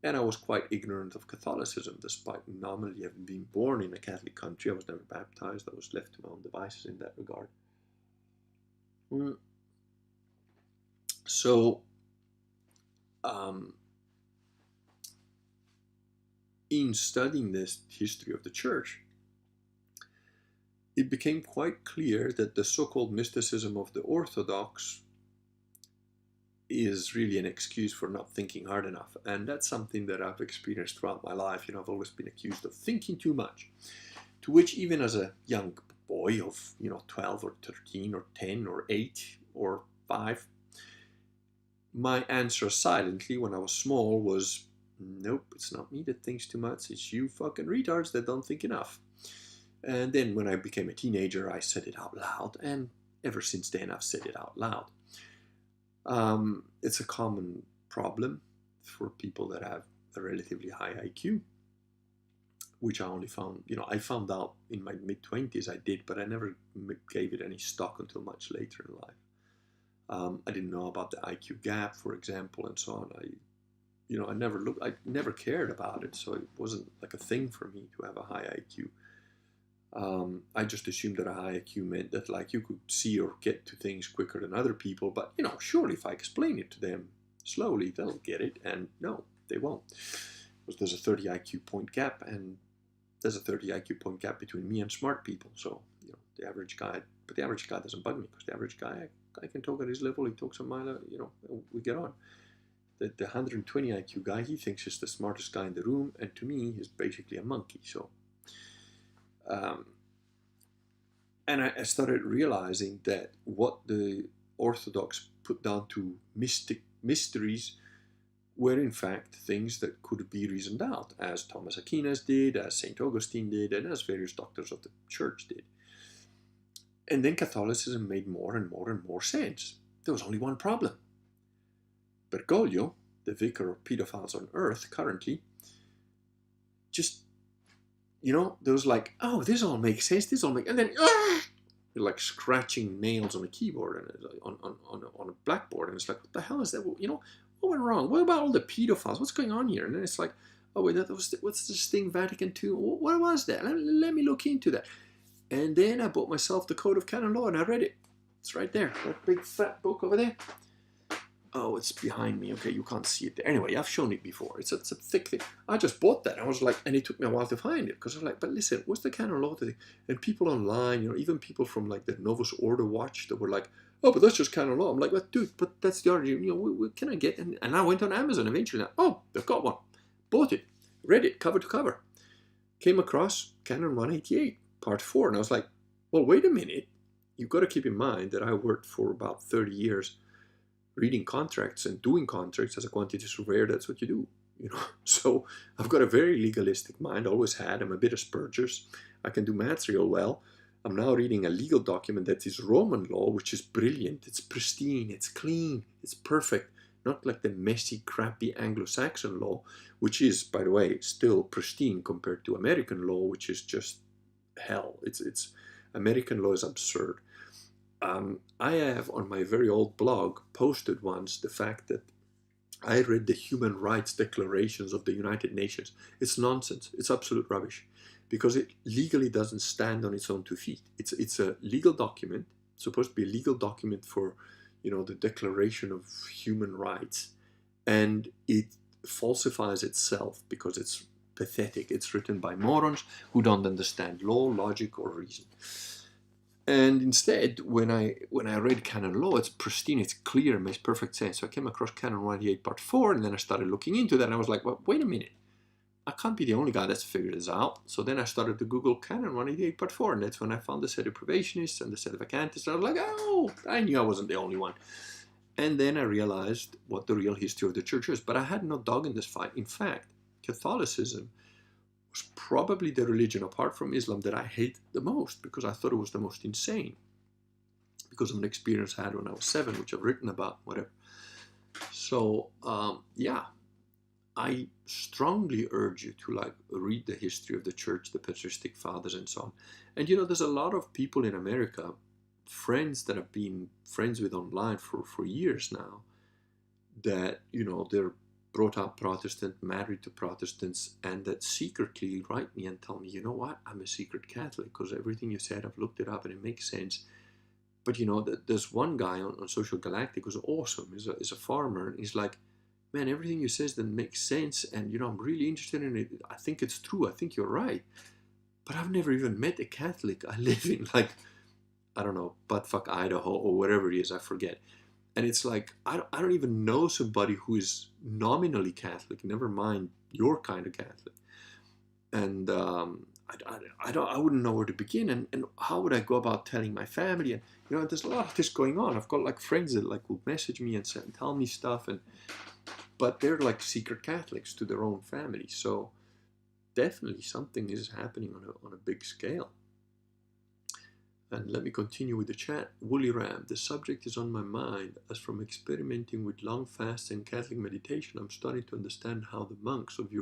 And I was quite ignorant of Catholicism, despite nominally having been born in a Catholic country. I was never baptized. I was left to my own devices in that regard. So, in studying this history of the church, it became quite clear that the so-called mysticism of the Orthodox is really an excuse for not thinking hard enough. And that's something that I've experienced throughout my life. I've always been accused of thinking too much, to which even as a young boy of 12 or 13 or 10 or 8 or 5, my answer silently when I was small was, nope, it's not me that thinks too much, it's you fucking retards that don't think enough. And then when I became a teenager, I said it out loud, and ever since then I've said it out loud. It's a common problem for people that have a relatively high IQ, which I only found, I found out in my mid-20s I did, but I never gave it any stock until much later in life. I didn't know about the IQ gap, for example, and so on. I never cared about it, so it wasn't like a thing for me to have a high IQ. I just assumed that a high IQ meant that like you could see or get to things quicker than other people, but surely if I explain it to them slowly, they'll get it, and no, they won't. Because there's a 30 IQ point gap, and there's a 30 IQ point gap between me and smart people, so the average guy, but the average guy doesn't bug me, because the average guy, I can talk at his level, he talks on my level, we get on. The 120 IQ guy, he thinks he's the smartest guy in the room, and to me, he's basically a monkey, so... and I started realizing that what the Orthodox put down to mysteries were in fact things that could be reasoned out, as Thomas Aquinas did, as St. Augustine did, and as various doctors of the church did. And then Catholicism made more and more and more sense. There was only one problem. Bergoglio, the vicar of pedophiles on earth currently, just there was like, oh, this all makes sense, and then you're like scratching nails on a keyboard and on a blackboard, and it's like, what the hell is that? What went wrong? What about all the pedophiles? What's going on here? And then it's like, oh wait, what's this thing, Vatican II? What was that? Let me look into that. And then I bought myself the Code of Canon Law, and I read it. It's right there, that big fat book over there. Oh, it's behind me. Okay, you can't see it there. Anyway, I've shown it before. It's a thick thing. I just bought that. I was like, and it took me a while to find it, because I was like, but listen, what's the Canon Law today? And people online, even people from like the Novus Ordo Watch that were like, oh, but that's just Canon Law. I'm like, but dude, but that's the origin. Can I get? And I went on Amazon eventually. Oh, they've got one. Bought it, read it cover to cover. Came across Canon 188, Part 4, and I was like, well, wait a minute. You've got to keep in mind that I worked for about 30 years reading contracts and doing contracts as a quantity surveyor. That's what you do, So I've got a very legalistic mind, always had. I'm a bit Asperger's. I can do maths real well. I'm now reading a legal document that is Roman law, which is brilliant. It's pristine, it's clean, it's perfect. Not like the messy, crappy Anglo-Saxon law, which is, by the way, still pristine compared to American law, which is just hell. It's American law is absurd. I have on my very old blog posted once the fact that I read the Human Rights Declarations of the United Nations. It's nonsense. It's absolute rubbish, because it legally doesn't stand on its own 2 feet. It's a legal document. It's supposed to be a legal document for, the Declaration of Human Rights, and it falsifies itself because it's pathetic. It's written by morons who don't understand law, logic, or reason. And instead, when I read Canon Law, it's pristine, it's clear, it makes perfect sense. So I came across Canon 188 Part 4, and then I started looking into that, and I was like, well, wait a minute. I can't be the only guy that's figured this out. So then I started to Google Canon 188 Part 4, and that's when I found the Sedeprivationists and the Sedevacantists, and I was like, oh, I knew I wasn't the only one. And then I realized what the real history of the church is. But I had no dog in this fight. In fact, Catholicism was probably the religion, apart from Islam, that I hate the most, because I thought it was the most insane, because of an experience I had when I was 7, which I've written about, whatever. So yeah, I strongly urge you to read the history of the church, the patristic fathers, and so on. And there's a lot of people in America, friends that I've been friends with online for years now, that they're brought up Protestant, married to Protestants, and that secretly write me and tell me, you know what, I'm a secret Catholic because everything you said, I've looked it up and it makes sense. But you know, there's one guy on Social Galactic who's awesome. He's a farmer, and he's like, man, everything you says then makes sense, and you know, I'm really interested in it. I think it's true. I think you're right. But I've never even met a Catholic. I live in like, I don't know, buttfuck Idaho or wherever it is. I forget. And it's like, I don't even know somebody who is nominally Catholic, never mind your kind of Catholic. And I wouldn't know where to begin. And how would I go about telling my family? And, you know, there's a lot of this going on. I've got like friends that like will message me and tell me stuff. But they're like secret Catholics to their own family. So definitely something is happening on a big scale. And let me continue with the chat. Woolly Ram, the subject is on my mind, as from experimenting with long fasts and Catholic meditation, I'm starting to understand how the monks of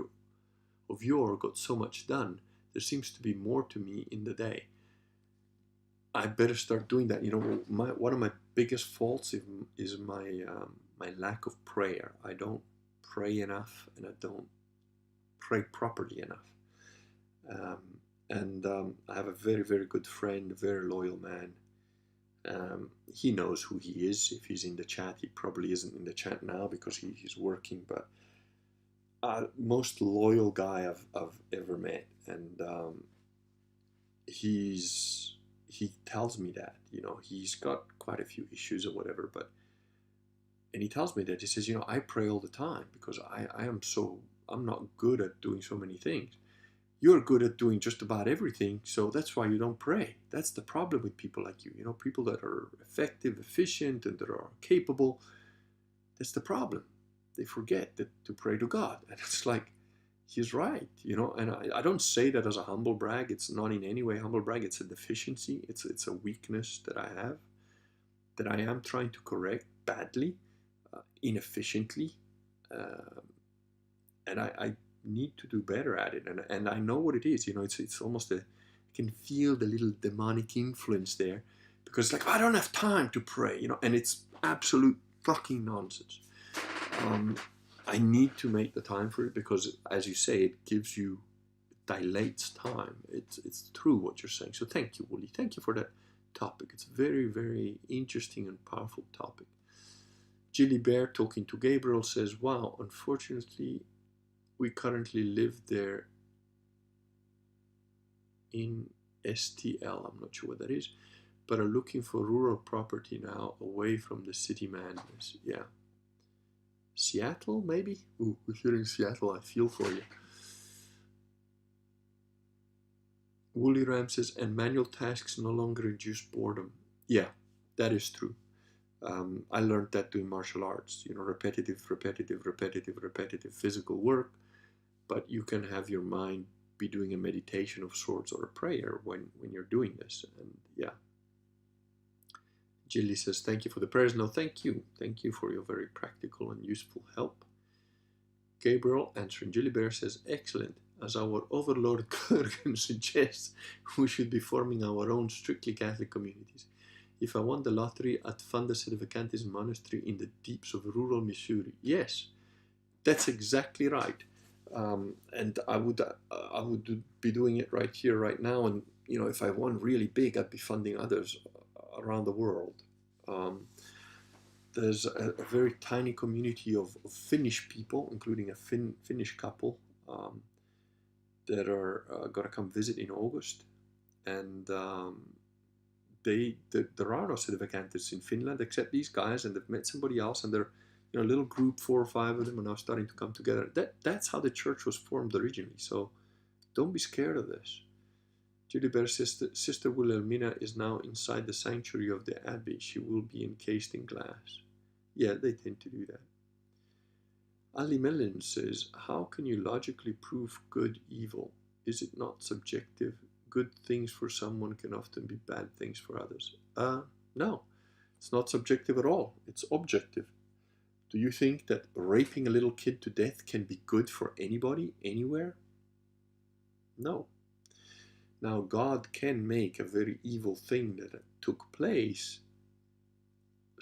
yore got so much done. There seems to be more to me in the day. I better start doing that. You know, one of my biggest faults is my lack of prayer. I don't pray enough, and I don't pray properly enough. I have a very, very good friend, a very loyal man. He knows who he is. If he's in the chat, he probably isn't in the chat now because he's working, but most loyal guy I've ever met. And he tells me that, you know, he's got quite a few issues or whatever, and he tells me that, he says, you know, I pray all the time because I'm not good at doing so many things. You're good at doing just about everything, so that's why you don't pray. That's the problem with people like you. You know, people that are effective, efficient, and that are capable. That's the problem. They forget to pray to God. And it's like, he's right, you know. And I don't say that as a humble brag. It's not in any way humble brag. It's a deficiency. It's a weakness that I have, that I am trying to correct badly, inefficiently. And I need to do better at it, and I know what it is. You know, it's almost I can feel the little demonic influence there, because like, I don't have time to pray, you know, and it's absolute fucking nonsense. I need to make the time for it because, as you say, it dilates time. It's true what you're saying. So thank you, Wooly. Thank you for that topic. It's a very, very interesting and powerful topic. Jilly Bear, talking to Gabriel, says, wow, unfortunately, we currently live there in STL, I'm not sure what that is, but are looking for rural property now, away from the city madness. Yeah. Seattle, maybe? Ooh, if you're in Seattle, I feel for you. Woolly Ram says, and manual tasks no longer induce boredom. Yeah, that is true. I learned that doing martial arts, you know, repetitive physical work, but you can have your mind be doing a meditation of sorts or a prayer when you're doing this. And yeah. Jilly says, thank you for the prayers. No, thank you. Thank you for your very practical and useful help. Gabriel, answering Jilly Bear, says, excellent. As our overlord Kurgan suggests, we should be forming our own strictly Catholic communities. If I won the lottery, I'd fund a Sedevacantism monastery in the deeps of rural Missouri. Yes, that's exactly right. And I would be doing it right here, right now. And you know, if I won really big, I'd be funding others around the world. There's a very tiny community of Finnish people, including a Finnish couple, that are gonna come visit in August, and there are no Sedevacantists in Finland except these guys, and they've met somebody else, and they're, you know, a little group, 4 or 5 of them, are now starting to come together. That's how the church was formed originally. So don't be scared of this. Judy Bear's sister Wilhelmina is now inside the sanctuary of the abbey. She will be encased in glass. Yeah, they tend to do that. Ali Mellon says, how can you logically prove good evil? Is it not subjective? Good things for someone can often be bad things for others. No, it's not subjective at all. It's objective. Do you think that raping a little kid to death can be good for anybody, anywhere? No. Now, God can make a very evil thing that took place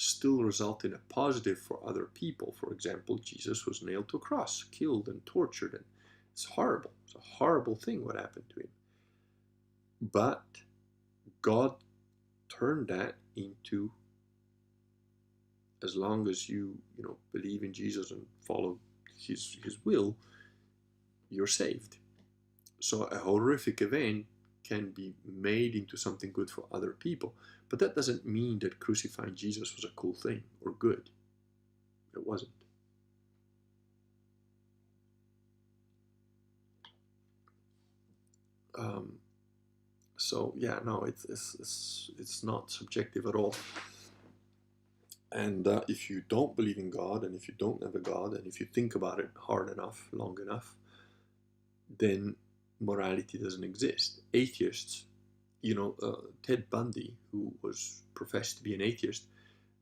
still result in a positive for other people. For example, Jesus was nailed to a cross, killed and tortured, and it's horrible. It's a horrible thing what happened to him. But God turned that into, as long as you believe in Jesus and follow his will, you're saved. So a horrific event can be made into something good for other people. But that doesn't mean that crucifying Jesus was a cool thing or good. It wasn't. So yeah, no, it's not subjective at all. And if you don't believe in God, and if you don't have a God, and if you think about it hard enough, long enough, then morality doesn't exist. Atheists, Ted Bundy, who was professed to be an atheist,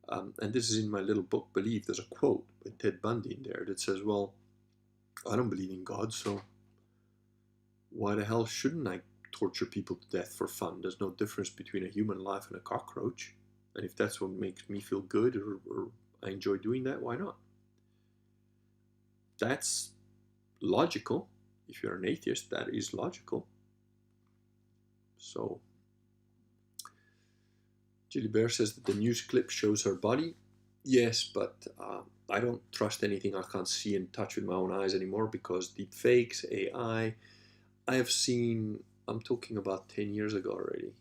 and this is in my little book, Believe, there's a quote by Ted Bundy in there that says, well, I don't believe in God, so why the hell shouldn't I torture people to death for fun? There's no difference between a human life and a cockroach. And if that's what makes me feel good, or I enjoy doing that, why not? That's logical. If you're an atheist, that is logical. So, Julie Bear says that the news clip shows her body. Yes, but I don't trust anything I can't see and touch with my own eyes anymore, because deep fakes, AI, I have seen, I'm talking about 10 years ago already.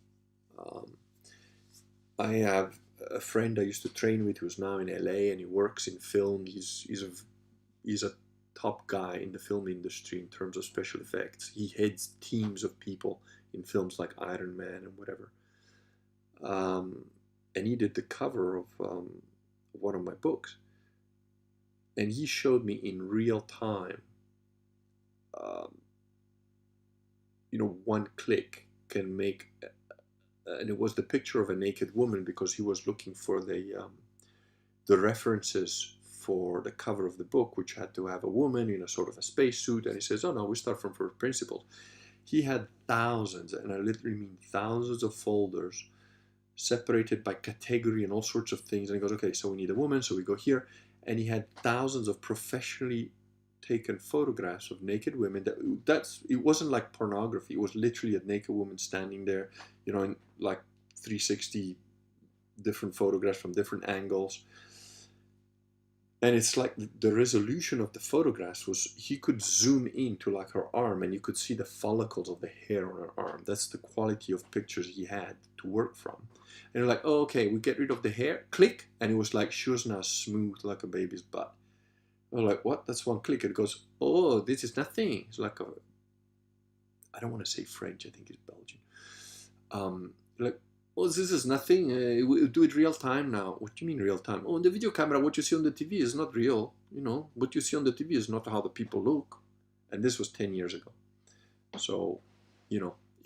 I have a friend I used to train with who's now in LA, and he works in film. He's a top guy in the film industry in terms of special effects. He heads teams of people in films like Iron Man and whatever. And he did the cover of one of my books. And he showed me in real time, one click can make, and it was the picture of a naked woman, because he was looking for the references for the cover of the book, which had to have a woman in a sort of a spacesuit. And he says, oh no, we start from first principles. He had thousands, and I literally mean thousands of folders separated by category and all sorts of things. And he goes, okay, so we need a woman, so we go here. And he had thousands of professionally taken photographs of naked women. It wasn't like pornography. It was literally a naked woman standing there, in like 360 different photographs from different angles. And it's like the resolution of the photographs was, he could zoom into like her arm, and you could see the follicles of the hair on her arm. That's the quality of pictures he had to work from. And you're like, oh, okay, we get rid of the hair, click, and it was like she was now smooth like a baby's butt. I'm like, what? That's one click. And it goes, oh, this is nothing. It's like I don't want to say French, I think it's Belgian. Like, oh, this is nothing. We'll do it real time now. What do you mean real time? Oh, in the video camera, what you see on the TV is not real. What you see on the TV is not how the people look. And this was 10 years ago. So,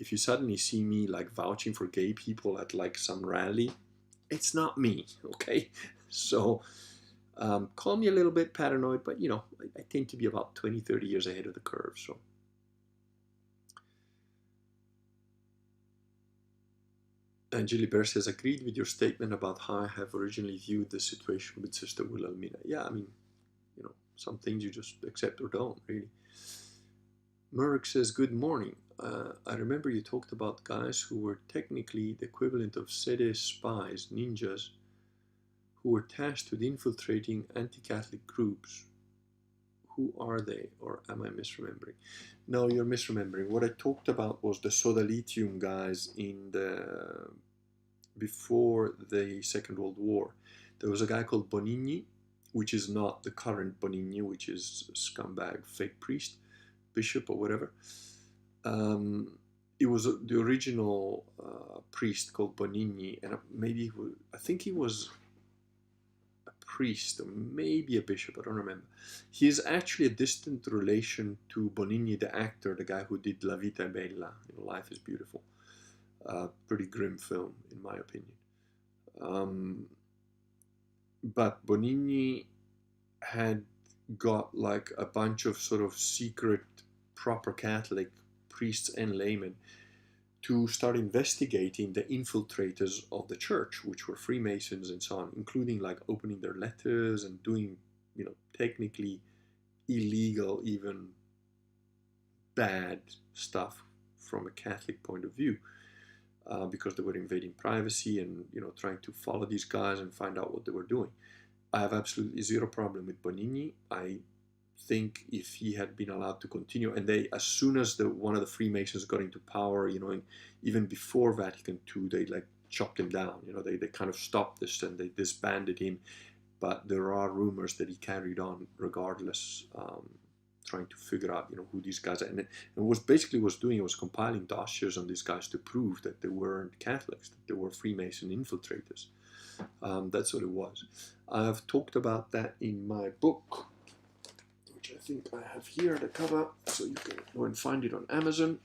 if you suddenly see me like vouching for gay people at like some rally, it's not me, okay? So, call me a little bit paranoid, but I tend to be about 20, 30 years ahead of the curve, so. And Julie Bear says, agreed with your statement about how I have originally viewed the situation with Sister Wilhelmina. Yeah, I mean, some things you just accept or don't, really. Merck says, good morning. I remember you talked about guys who were technically the equivalent of Sede spies, ninjas, who were tasked with infiltrating anti-Catholic groups. Who are they? Or am I misremembering? No, you're misremembering. What I talked about was the Sodalitium guys before the Second World War. There was a guy called Bonigni, which is not the current Bonigni, which is scumbag, fake priest, bishop or whatever. It was the original priest called Bonigni, and I think he was a priest or maybe a bishop, I don't remember. He is actually a distant relation to Bonigni, the actor, the guy who did La Vita è Bella, Life is Beautiful. Pretty grim film, in my opinion. But Bonigni had got like a bunch of sort of secret proper Catholic priests and laymen to start investigating the infiltrators of the church, which were Freemasons and so on, including like opening their letters and doing, technically illegal, even bad stuff from a Catholic point of view, because they were invading privacy and trying to follow these guys and find out what they were doing. I have absolutely zero problem with Bonini. I think if he had been allowed to continue, and as soon as one of the Freemasons got into power, and even before Vatican II, they like chopped him down. They kind of stopped this and they disbanded him. But there are rumors that he carried on regardless, trying to figure out, who these guys are. And what basically was doing was compiling dossiers on these guys to prove that they weren't Catholics, that they were Freemason infiltrators. That's what it was. I've talked about that in my book, which I think I have here, the cover, so you can go and find it on Amazon.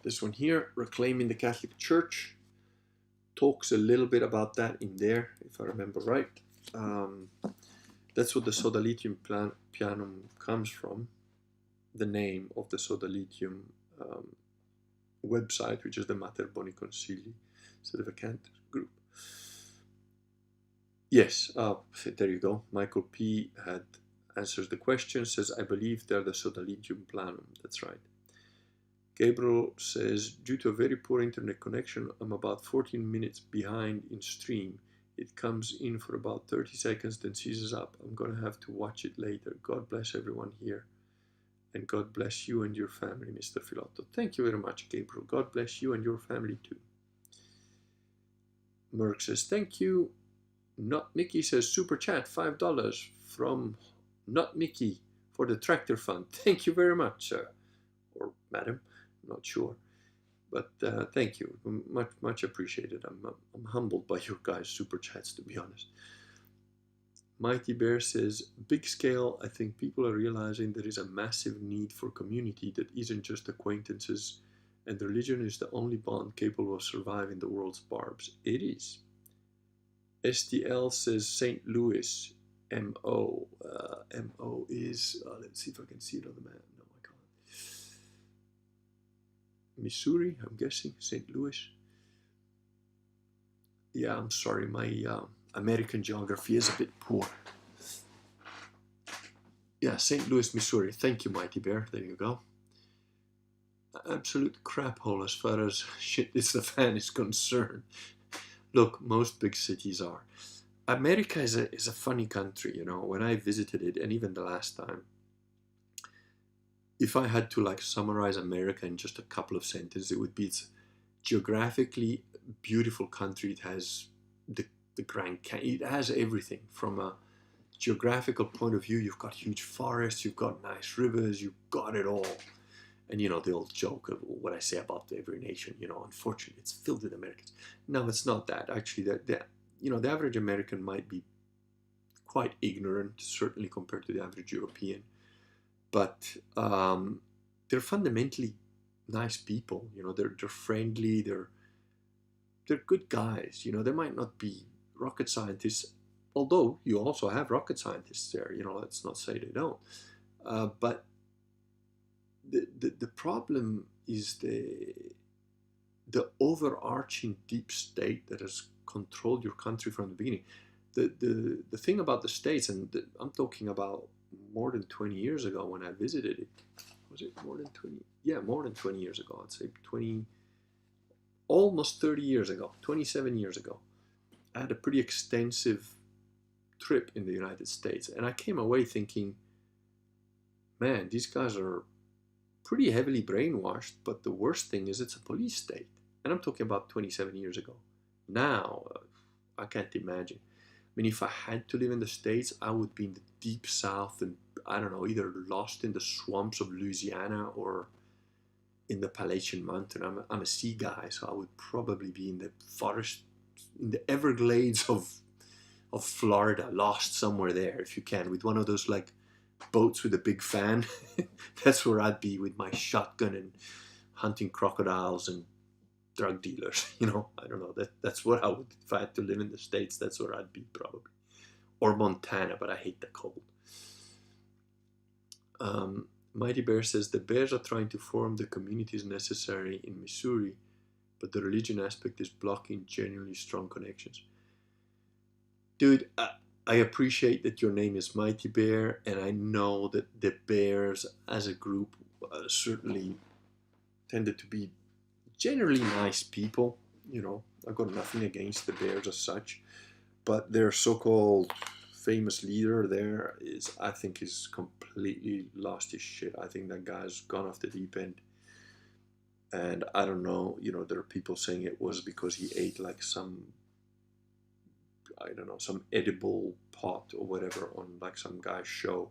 This one here, Reclaiming the Catholic Church, talks a little bit about that in there, if I remember right. That's what the Sodalitium Pianum comes from, the name of the Sodalitium website, which is the Mater Boni Consigli, Sedevacant group. Yes, there you go. Michael P. had answers the question, says, I believe they're the Sodalitium Planum. That's right. Gabriel says, due to a very poor internet connection, I'm about 14 minutes behind in stream. It comes in for about 30 seconds, then seizes up. I'm going to have to watch it later. God bless everyone here. And God bless you and your family, Mr. Filotto. Thank you very much, Gabriel. God bless you and your family too. Merck says, thank you. Not Mickey says, super chat, $5 from Not Mickey for the tractor fund. Thank you very much, sir. Or madam, I'm not sure. But thank you, much appreciated. I'm humbled by your guys' super chats, to be honest. Mighty Bear says, big scale, I think people are realizing there is a massive need for community that isn't just acquaintances, and religion is the only bond capable of surviving the world's barbs. It is. STL says St. Louis, MO. MO is, let's see if I can see it on the map. No, I can't. Missouri, I'm guessing, St. Louis. Yeah, I'm sorry, my American geography is a bit poor. Yeah, St. Louis, Missouri. Thank you, Mighty Bear. There you go. Absolute crap hole as far as shit is the fan is concerned. Look, most big cities are. America is a funny country, when I visited it, and even the last time. If I had to summarize America in just a couple of sentences, it would be it's geographically beautiful country. It has the Grand Canyon. It has everything from a geographical point of view. You've got huge forests, you've got nice rivers, you've got it all. And the old joke of what I say about every nation, unfortunately, it's filled with Americans. No, it's not that. Actually, the average American might be quite ignorant, certainly compared to the average European. But they're fundamentally nice people. They're friendly. They're good guys. They might not be rocket scientists, although you also have rocket scientists there. Let's not say they don't. But the problem is the overarching deep state that has controlled your country from the beginning. The thing about the States, and I'm talking about more than 20 years ago when I visited it. Was it more than 20? Yeah, more than 20 years ago. I'd say almost 30 years ago, 27 years ago. I had a pretty extensive trip in the United States, and I came away thinking, man, these guys are pretty heavily brainwashed, but the worst thing is it's a police state. And I'm talking about 27 years ago. Now, I can't imagine. I mean, if I had to live in the States, I would be in the deep South and, I don't know, either lost in the swamps of Louisiana or in the Appalachian Mountain. I'm a sea guy, so I would probably be in the forest, in the Everglades of Florida, lost somewhere there, if you can, with one of those boats with a big fan. That's where I'd be with my shotgun and hunting crocodiles and drug dealers. I don't know. That's what I would, if I had to live in the States, that's where I'd be probably. Or Montana, but I hate the cold. Mighty Bear says the Bears are trying to form the communities necessary in Missouri, but the religion aspect is blocking genuinely strong connections. Dude, I appreciate that your name is Mighty Bear, and I know that the Bears as a group certainly tended to be generally nice people. You know, I've got nothing against the Bears as such, but their so-called famous leader there is, I think, is completely lost his shit. I think that guy's gone off the deep end. And I don't know, you know, there are people saying it was because he ate like some, I don't know, some edible pot or whatever on like some guy's show,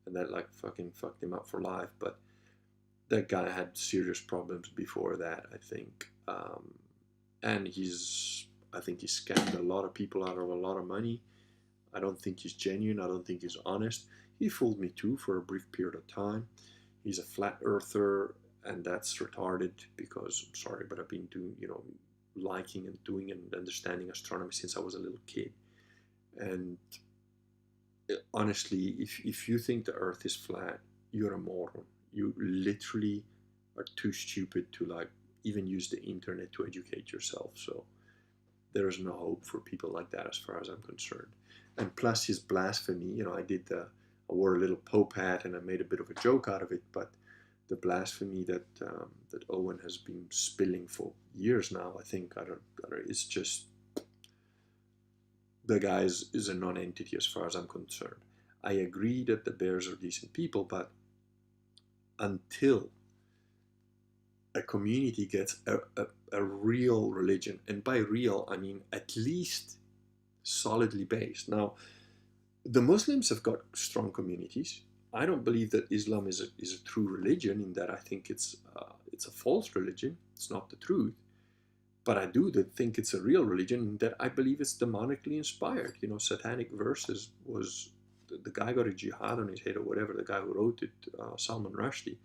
and that like fucking fucked him up for life. But that guy had serious problems before that, I think. And I think he scammed a lot of people out of a lot of money. I don't think he's genuine. I don't think he's honest. He fooled me too for a brief period of time. He's a flat earther, and that's retarded because, I'm sorry, but I've been doing, you know, liking and doing and understanding astronomy since I was a little kid. And honestly, if you think the earth is flat, you're a moron. You literally are too stupid to like even use the internet to educate yourself. So there is no hope for people like that as far as I'm concerned. And plus his blasphemy, you know, I wore a little Pope hat and I made a bit of a joke out of it, but the blasphemy that Owen has been spilling for years now, I think, it's just, the guy is a non-entity as far as I'm concerned. I agree that the Bears are decent people, but until a community gets a real religion, and by real I mean at least solidly based. Now, the Muslims have got strong communities. I don't believe that Islam is a true religion, in that I think it's a false religion. It's not the truth. But I do think it's a real religion, in that I believe it's demonically inspired. You know, satanic verses was, the guy got a jihad on his head or whatever, the guy who wrote it, Salman Rushdie,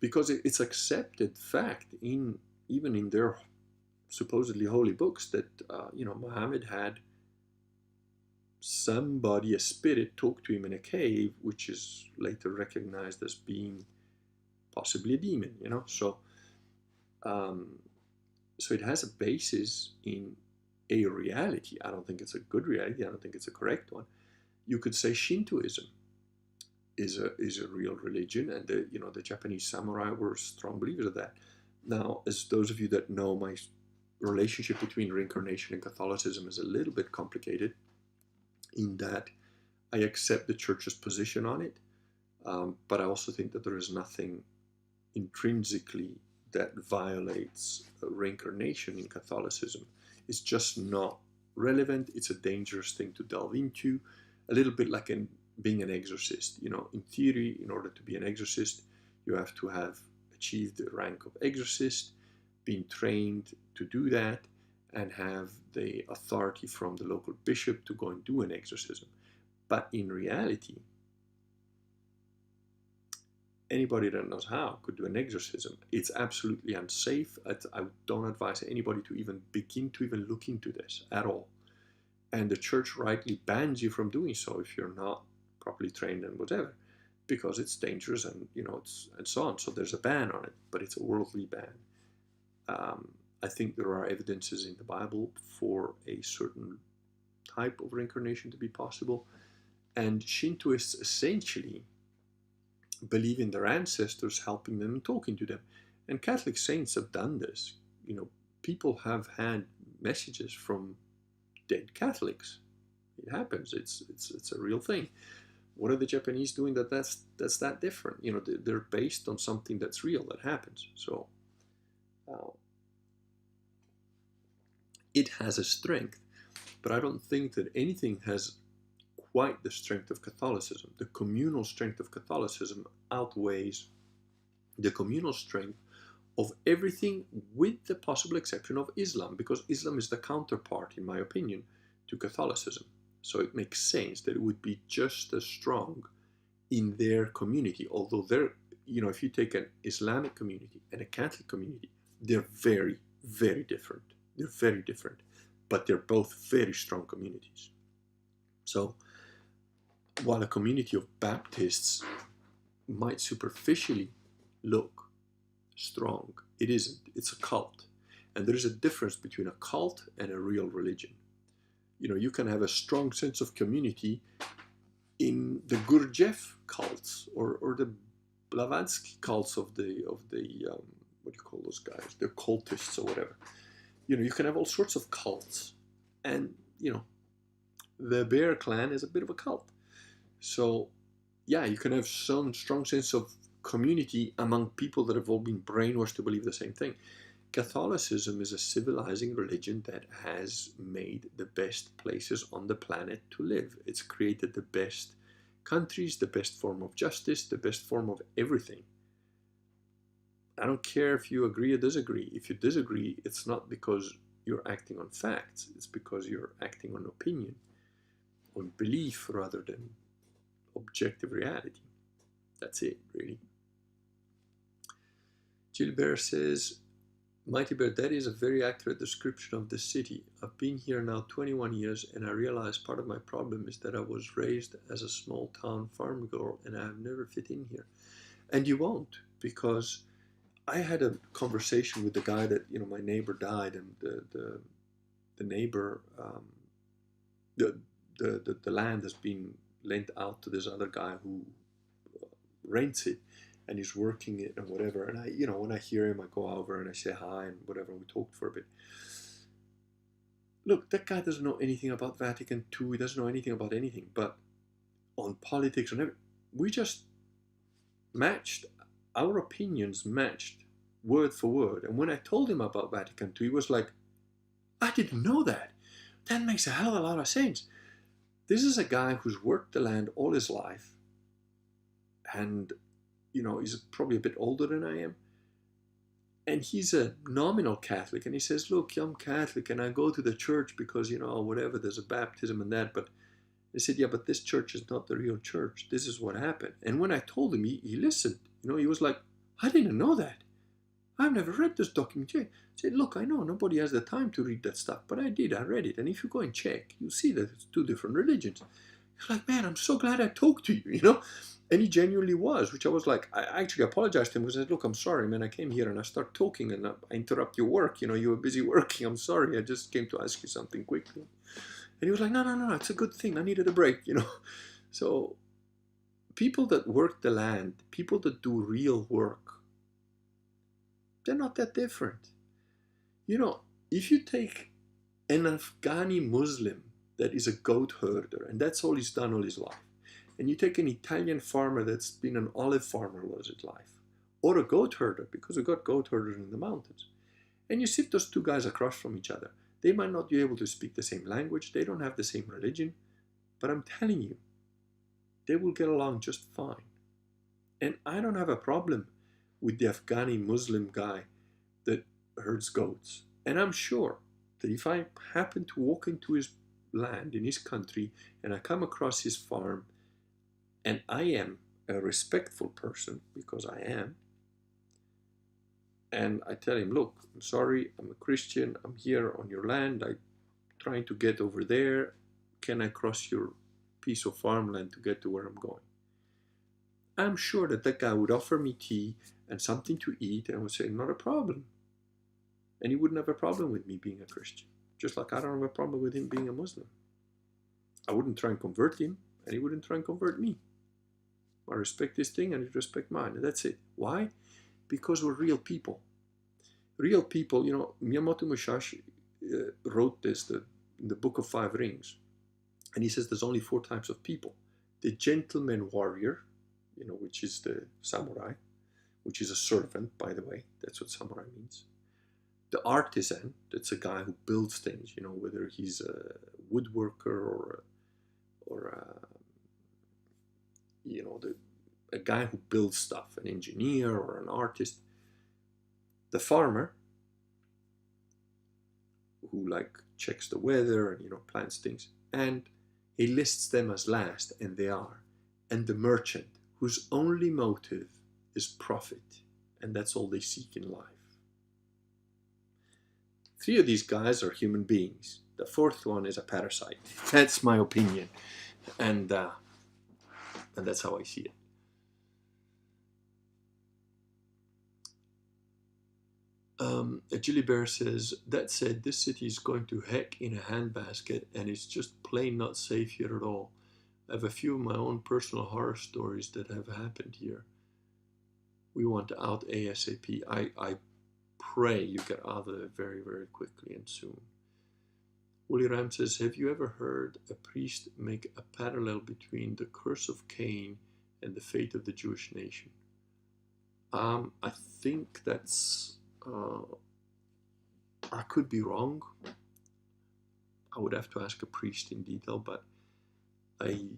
because it's accepted fact even in their supposedly holy books that you know, Muhammad had somebody, a spirit, talk to him in a cave, which is later recognized as being possibly a demon. You know, so it has a basis in a reality. I don't think it's a good reality. I don't think it's a correct one. You could say Shintoism is a real religion, and the Japanese samurai were strong believers of that. Now, as those of you that know, my relationship between reincarnation and Catholicism is a little bit complicated, in that I accept the church's position on it, but I also think that there is nothing intrinsically that violates reincarnation in Catholicism. It's just not relevant. It's a dangerous thing to delve into, a little bit like being an exorcist. You know, in theory, in order to be an exorcist, you have to have achieved the rank of exorcist, been trained to do that, and have the authority from the local bishop to go and do an exorcism. But in reality, anybody that knows how could do an exorcism. It's absolutely unsafe. I don't advise anybody to even begin to even look into this at all. And the church rightly bans you from doing so if you're not properly trained and whatever, because it's dangerous, and and so on. So there's a ban on it, but it's a worldly ban. I think there are evidences in the Bible for a certain type of reincarnation to be possible, and Shintoists essentially believe in their ancestors helping them and talking to them. And Catholic saints have done this. You know, people have had messages from dead Catholics. It happens. It's a real thing. What are the Japanese doing that's that different? You know, they're based on something that's real, that happens. So it has a strength, but I don't think that anything has quite the strength of Catholicism. The communal strength of Catholicism outweighs the communal strength of everything, with the possible exception of Islam, because Islam is the counterpart, in my opinion, to Catholicism. So it makes sense that it would be just as strong in their community, although if you take an Islamic community and a Catholic community, they're very, very different. They're very different, but they're both very strong communities. So while a community of Baptists might superficially look strong, it isn't. It's a cult. And there is a difference between a cult and a real religion. You can have a strong sense of community in the Gurdjieff cults or the Blavatsky cults of the what do you call those guys? The occultists or whatever. You can have all sorts of cults, and the Bear Clan is a bit of a cult. So yeah, you can have some strong sense of community among people that have all been brainwashed to believe the same thing. Catholicism is a civilizing religion that has made the best places on the planet to live. It's created the best countries, the best form of justice, the best form of everything. I don't care if you agree or disagree. If you disagree, it's not because you're acting on facts. It's because you're acting on opinion, on belief rather than objective reality. That's it, really. Gilbert says, Mighty Bear, that is a very accurate description of the city. I've been here now 21 years, and I realize part of my problem is that I was raised as a small town farm girl and I have never fit in here. And you won't, because I had a conversation with the guy that, my neighbor died, and the neighbor, the land has been lent out to this other guy who rents it, and he's working it and whatever. And I, when I hear him, I go over and I say hi and whatever. We talked for a bit. Look, that guy doesn't know anything about Vatican II. He doesn't know anything about anything. But on politics and everything, we just matched. Our opinions matched word for word. And when I told him about Vatican II, he was like, I didn't know that. That makes a hell of a lot of sense. This is a guy who's worked the land all his life. And he's probably a bit older than I am. And he's a nominal Catholic. And he says, look, I'm Catholic and I go to the church because, whatever, there's a baptism and that. But I said, yeah, but this church is not the real church. This is what happened. And when I told him, he listened. He was like, I didn't know that. I've never read this document yet. I said, look, I know nobody has the time to read that stuff, but I did. I read it. And if you go and check, you'll see that it's two different religions. You're like, man, I'm so glad I talked to you, And he genuinely was, which I was like, I actually apologized to him because I said, look, I'm sorry, man. I came here and I start talking and I interrupt your work. You were busy working. I'm sorry. I just came to ask you something quickly. And he was like, no, it's a good thing. I needed a break, So people that work the land, people that do real work, they're not that different. If you take an Afghani Muslim that is a goat herder, and that's all he's done all his life, and you take an Italian farmer that's been an olive farmer all his life, or a goat herder, because we've got goat herders in the mountains, and you sit those two guys across from each other, they might not be able to speak the same language, they don't have the same religion, but I'm telling you, they will get along just fine. And I don't have a problem with the Afghani Muslim guy that herds goats. And I'm sure that if I happen to walk into his land in his country and I come across his farm and I am a respectful person, because I am, and I tell him, look, I'm sorry, I'm a Christian, I'm here on your land, I'm trying to get over there, can I cross your piece of farmland to get to where I'm going? I'm sure that that guy would offer me tea and something to eat, and I would say, not a problem. And he wouldn't have a problem with me being a Christian, just like I don't have a problem with him being a Muslim. I wouldn't try and convert him, and he wouldn't try and convert me. I respect his thing, and he respect mine, and that's it. Why? Because we're real people. Real people, Miyamoto Musashi wrote this in the Book of Five Rings, and he says there's only 4 types of people. The gentleman warrior, which is the samurai, which is a servant, by the way. That's what samurai means. The artisan, that's a guy who builds things, whether he's a woodworker or a guy who builds stuff, an engineer or an artist. The farmer, who checks the weather and plants things, and he lists them as last, and they are. And the merchant, whose only motive is profit, and that's all they seek in life. 3 of these guys are human beings. The 4th one is a parasite. That's my opinion, and that's how I see it. Jilly Bear says, that said, this city is going to heck in a handbasket and it's just plain not safe here at all. I have a few of my own personal horror stories that have happened here. We want out ASAP. I pray you get out of there very, very quickly and soon. Wooly Ram says, have you ever heard a priest make a parallel between the curse of Cain and the fate of the Jewish nation? I think that's... I could be wrong. I would have to ask a priest in detail, but I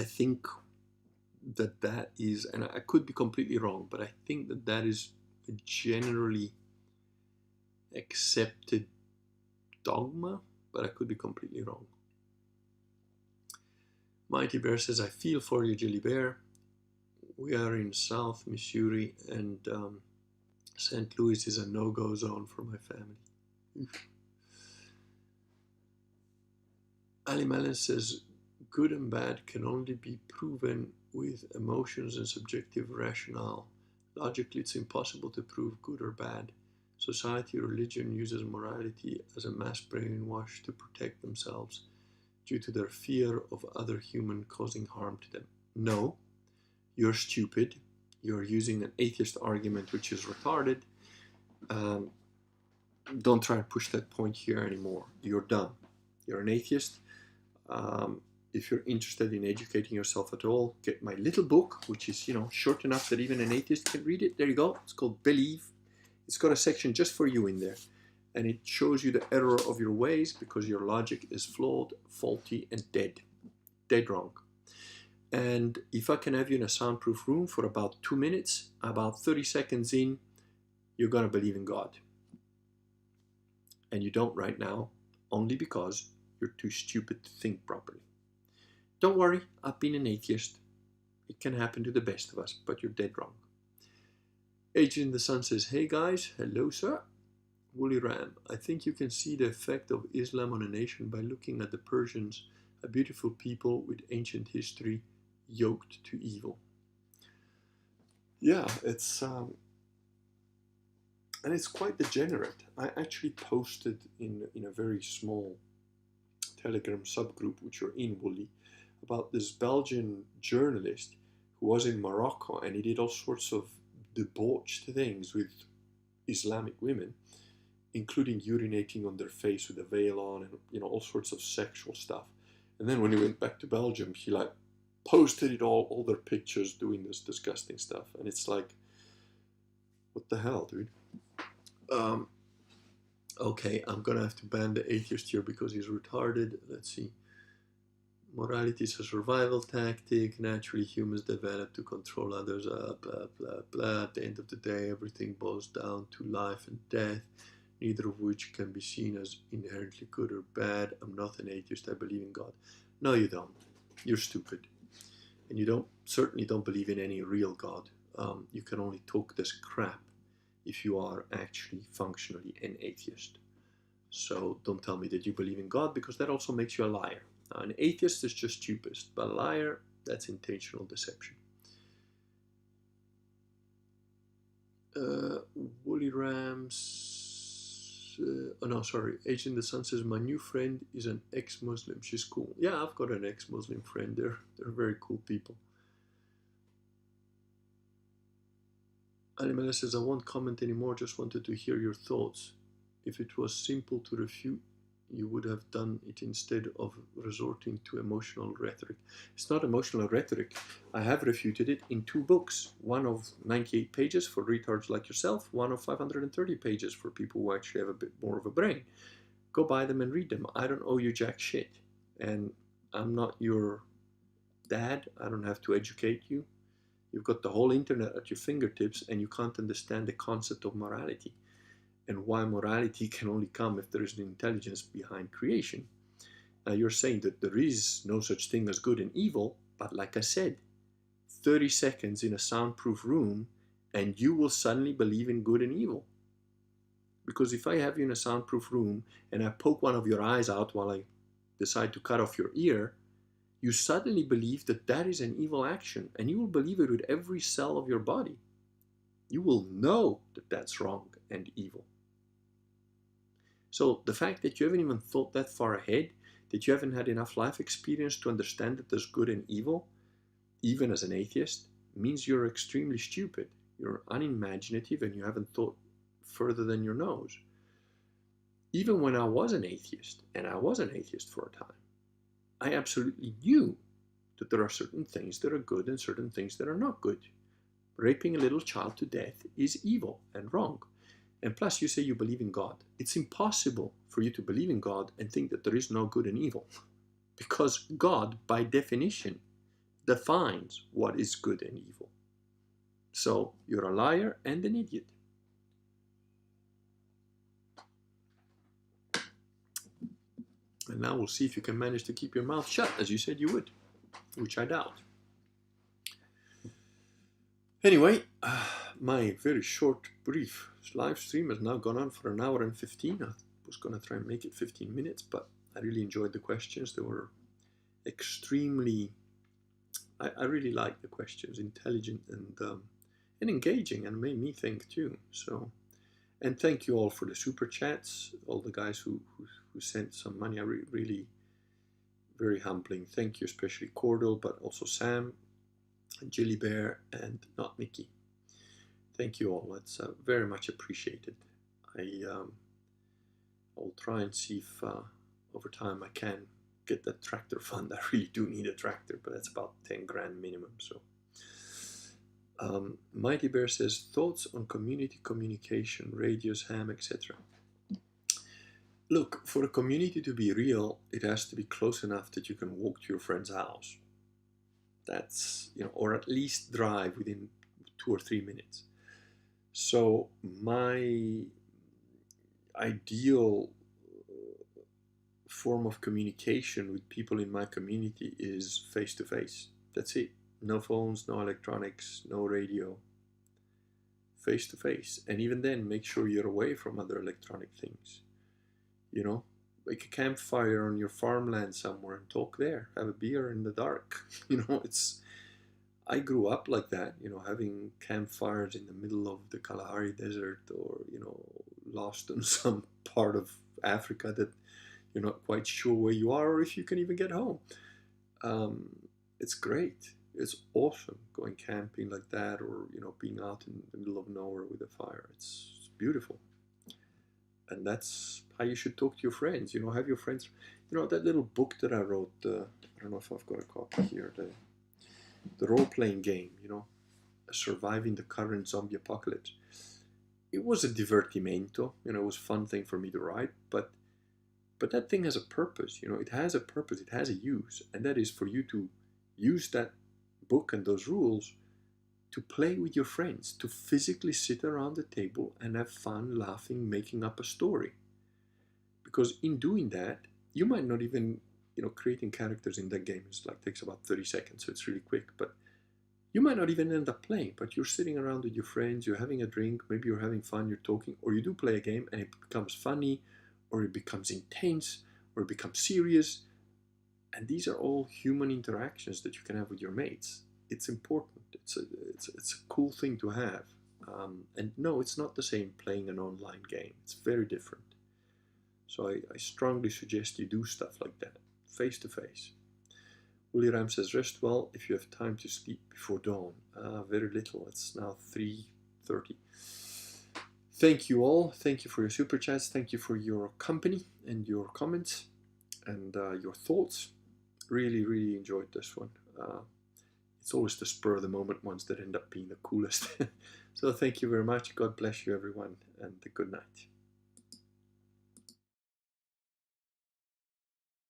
think that is, and I could be completely wrong, but I think that is a generally accepted dogma, but I could be completely wrong. Mighty Bear says, I feel for you, Jelly Bear. We are in South Missouri, and St. Louis is a no-go zone for my family. Ali Malin says, good and bad can only be proven with emotions and subjective rationale. Logically, it's impossible to prove good or bad. Society or religion uses morality as a mass brainwash to protect themselves due to their fear of other human causing harm to them. No, you're stupid. You're using an atheist argument which is retarded. Don't try and push that point here anymore. You're done. You're an atheist. If you're interested in educating yourself at all, get my little book, which is, short enough that even an atheist can read it. There you go. It's called Believe. It's got a section just for you in there. And it shows you the error of your ways because your logic is flawed, faulty, and dead. Dead wrong. And if I can have you in a soundproof room for about 2 minutes, about 30 seconds in, you're going to believe in God. And you don't right now, only because you're too stupid to think properly. Don't worry, I've been an atheist. It can happen to the best of us, but you're dead wrong. Agent in the Sun says, hey guys, hello sir. Woolly Ram, I think you can see the effect of Islam on a nation by looking at the Persians, a beautiful people with ancient history, yoked to evil. Yeah, it's and it's quite degenerate. I actually posted in a very small Telegram subgroup, which you're in, Woolly, about this Belgian journalist who was in Morocco and he did all sorts of debauched things with Islamic women, including urinating on their face with a veil on and all sorts of sexual stuff. And then when he went back to Belgium, he posted it all their pictures doing this disgusting stuff. And it's like, what the hell, dude? Okay, I'm gonna have to ban the atheist here because he's retarded. Let's see. Morality is a survival tactic. Naturally, humans develop to control others. Blah, blah, blah. At the end of the day, everything boils down to life and death, neither of which can be seen as inherently good or bad. I'm not an atheist. I believe in God. No, you don't. You're stupid. And you certainly don't believe in any real God. You can only talk this crap if you are actually functionally an atheist. So don't tell me that you believe in God, because that also makes you a liar. Now, an atheist is just stupid, but a liar, that's intentional deception. Woolly Rams, Agent in the Sun says, my new friend is an ex-Muslim. She's cool. Yeah, I've got an ex-Muslim friend. They're very cool people. Alimela says, I won't comment anymore, just wanted to hear your thoughts. If it was simple to refute, you would have done it instead of resorting to emotional rhetoric. It's not emotional rhetoric. I have refuted it in 2 books, one of 98 pages for retards like yourself, one of 530 pages for people who actually have a bit more of a brain. Go buy them and read them. I don't owe you jack shit. And I'm not your dad. I don't have to educate you. You've got the whole internet at your fingertips and you can't understand the concept of morality and why morality can only come if there is an intelligence behind creation. Now you're saying that there is no such thing as good and evil, but like I said, 30 seconds in a soundproof room and you will suddenly believe in good and evil. Because if I have you in a soundproof room and I poke one of your eyes out while I decide to cut off your ear, you suddenly believe that that is an evil action, and you will believe it with every cell of your body. You will know that that's wrong and evil. So the fact that you haven't even thought that far ahead, that you haven't had enough life experience to understand that there's good and evil, even as an atheist, means you're extremely stupid. You're unimaginative and you haven't thought further than your nose. Even when I was an atheist, and I was an atheist for a time, I absolutely knew that there are certain things that are good and certain things that are not good. Raping a little child to death is evil and wrong. And plus, you say you believe in God. It's impossible for you to believe in God and think that there is no good and evil. Because God, by definition, defines what is good and evil. So you're a liar and an idiot. And now we'll see if you can manage to keep your mouth shut, as you said you would, which I doubt. Anyway, my very short, brief live stream has now gone on for an hour and 15. I was going to try and make it 15 minutes, but I really enjoyed the questions. They were extremely, I really liked the questions, intelligent and engaging, and made me think too. So, and thank you all for the super chats, all the guys who sent some money. I really, very humbling. Thank you, especially Cordell, but also Sam, Jilly Bear, and not Mickey. Thank you all. That's very much appreciated. I will try and see if over time I can get that tractor fund. I really do need a tractor, but that's about 10 grand minimum. So, Mighty Bear says, thoughts on community communication, radios, ham, etc. Look, for a community to be real, it has to be close enough that you can walk to your friend's house. That's, or at least drive within 2 or 3 minutes. So my ideal form of communication with people in my community is face-to-face. That's it. No phones, no electronics, no radio. Face-to-face. And even then, make sure you're away from other electronic things. Like a campfire on your farmland somewhere and talk there. Have a beer in the dark. I grew up like that, having campfires in the middle of the Kalahari Desert or, lost in some part of Africa that you're not quite sure where you are or if you can even get home. It's great. It's awesome going camping like that or, being out in the middle of nowhere with a fire. It's beautiful. And that's how you should talk to your friends. Have your friends, that little book that I wrote, I don't know if I've got a copy here, the role-playing game, surviving the current zombie apocalypse. It was a divertimento, it was a fun thing for me to write, but that thing has a purpose, it has a purpose, it has a use, and that is for you to use that book and those rules to play with your friends, to physically sit around the table and have fun, laughing, making up a story. Because in doing that, you might not even, creating characters in that game takes about 30 seconds, so it's really quick, but you might not even end up playing, but you're sitting around with your friends, you're having a drink, maybe you're having fun, you're talking, or you do play a game and it becomes funny, or it becomes intense, or it becomes serious. And these are all human interactions that you can have with your mates. It's important. It's a cool thing to have. And no, it's not the same playing an online game. It's very different. So I strongly suggest you do stuff like that, face to face. Willie Ram says, rest well if you have time to sleep before dawn. Very little. It's now 3:30. Thank you all. Thank you for your super chats. Thank you for your company and your comments and your thoughts. Really, really enjoyed this one. It's always the spur of the moment ones that end up being the coolest. So thank you very much. God bless you, everyone, and good night.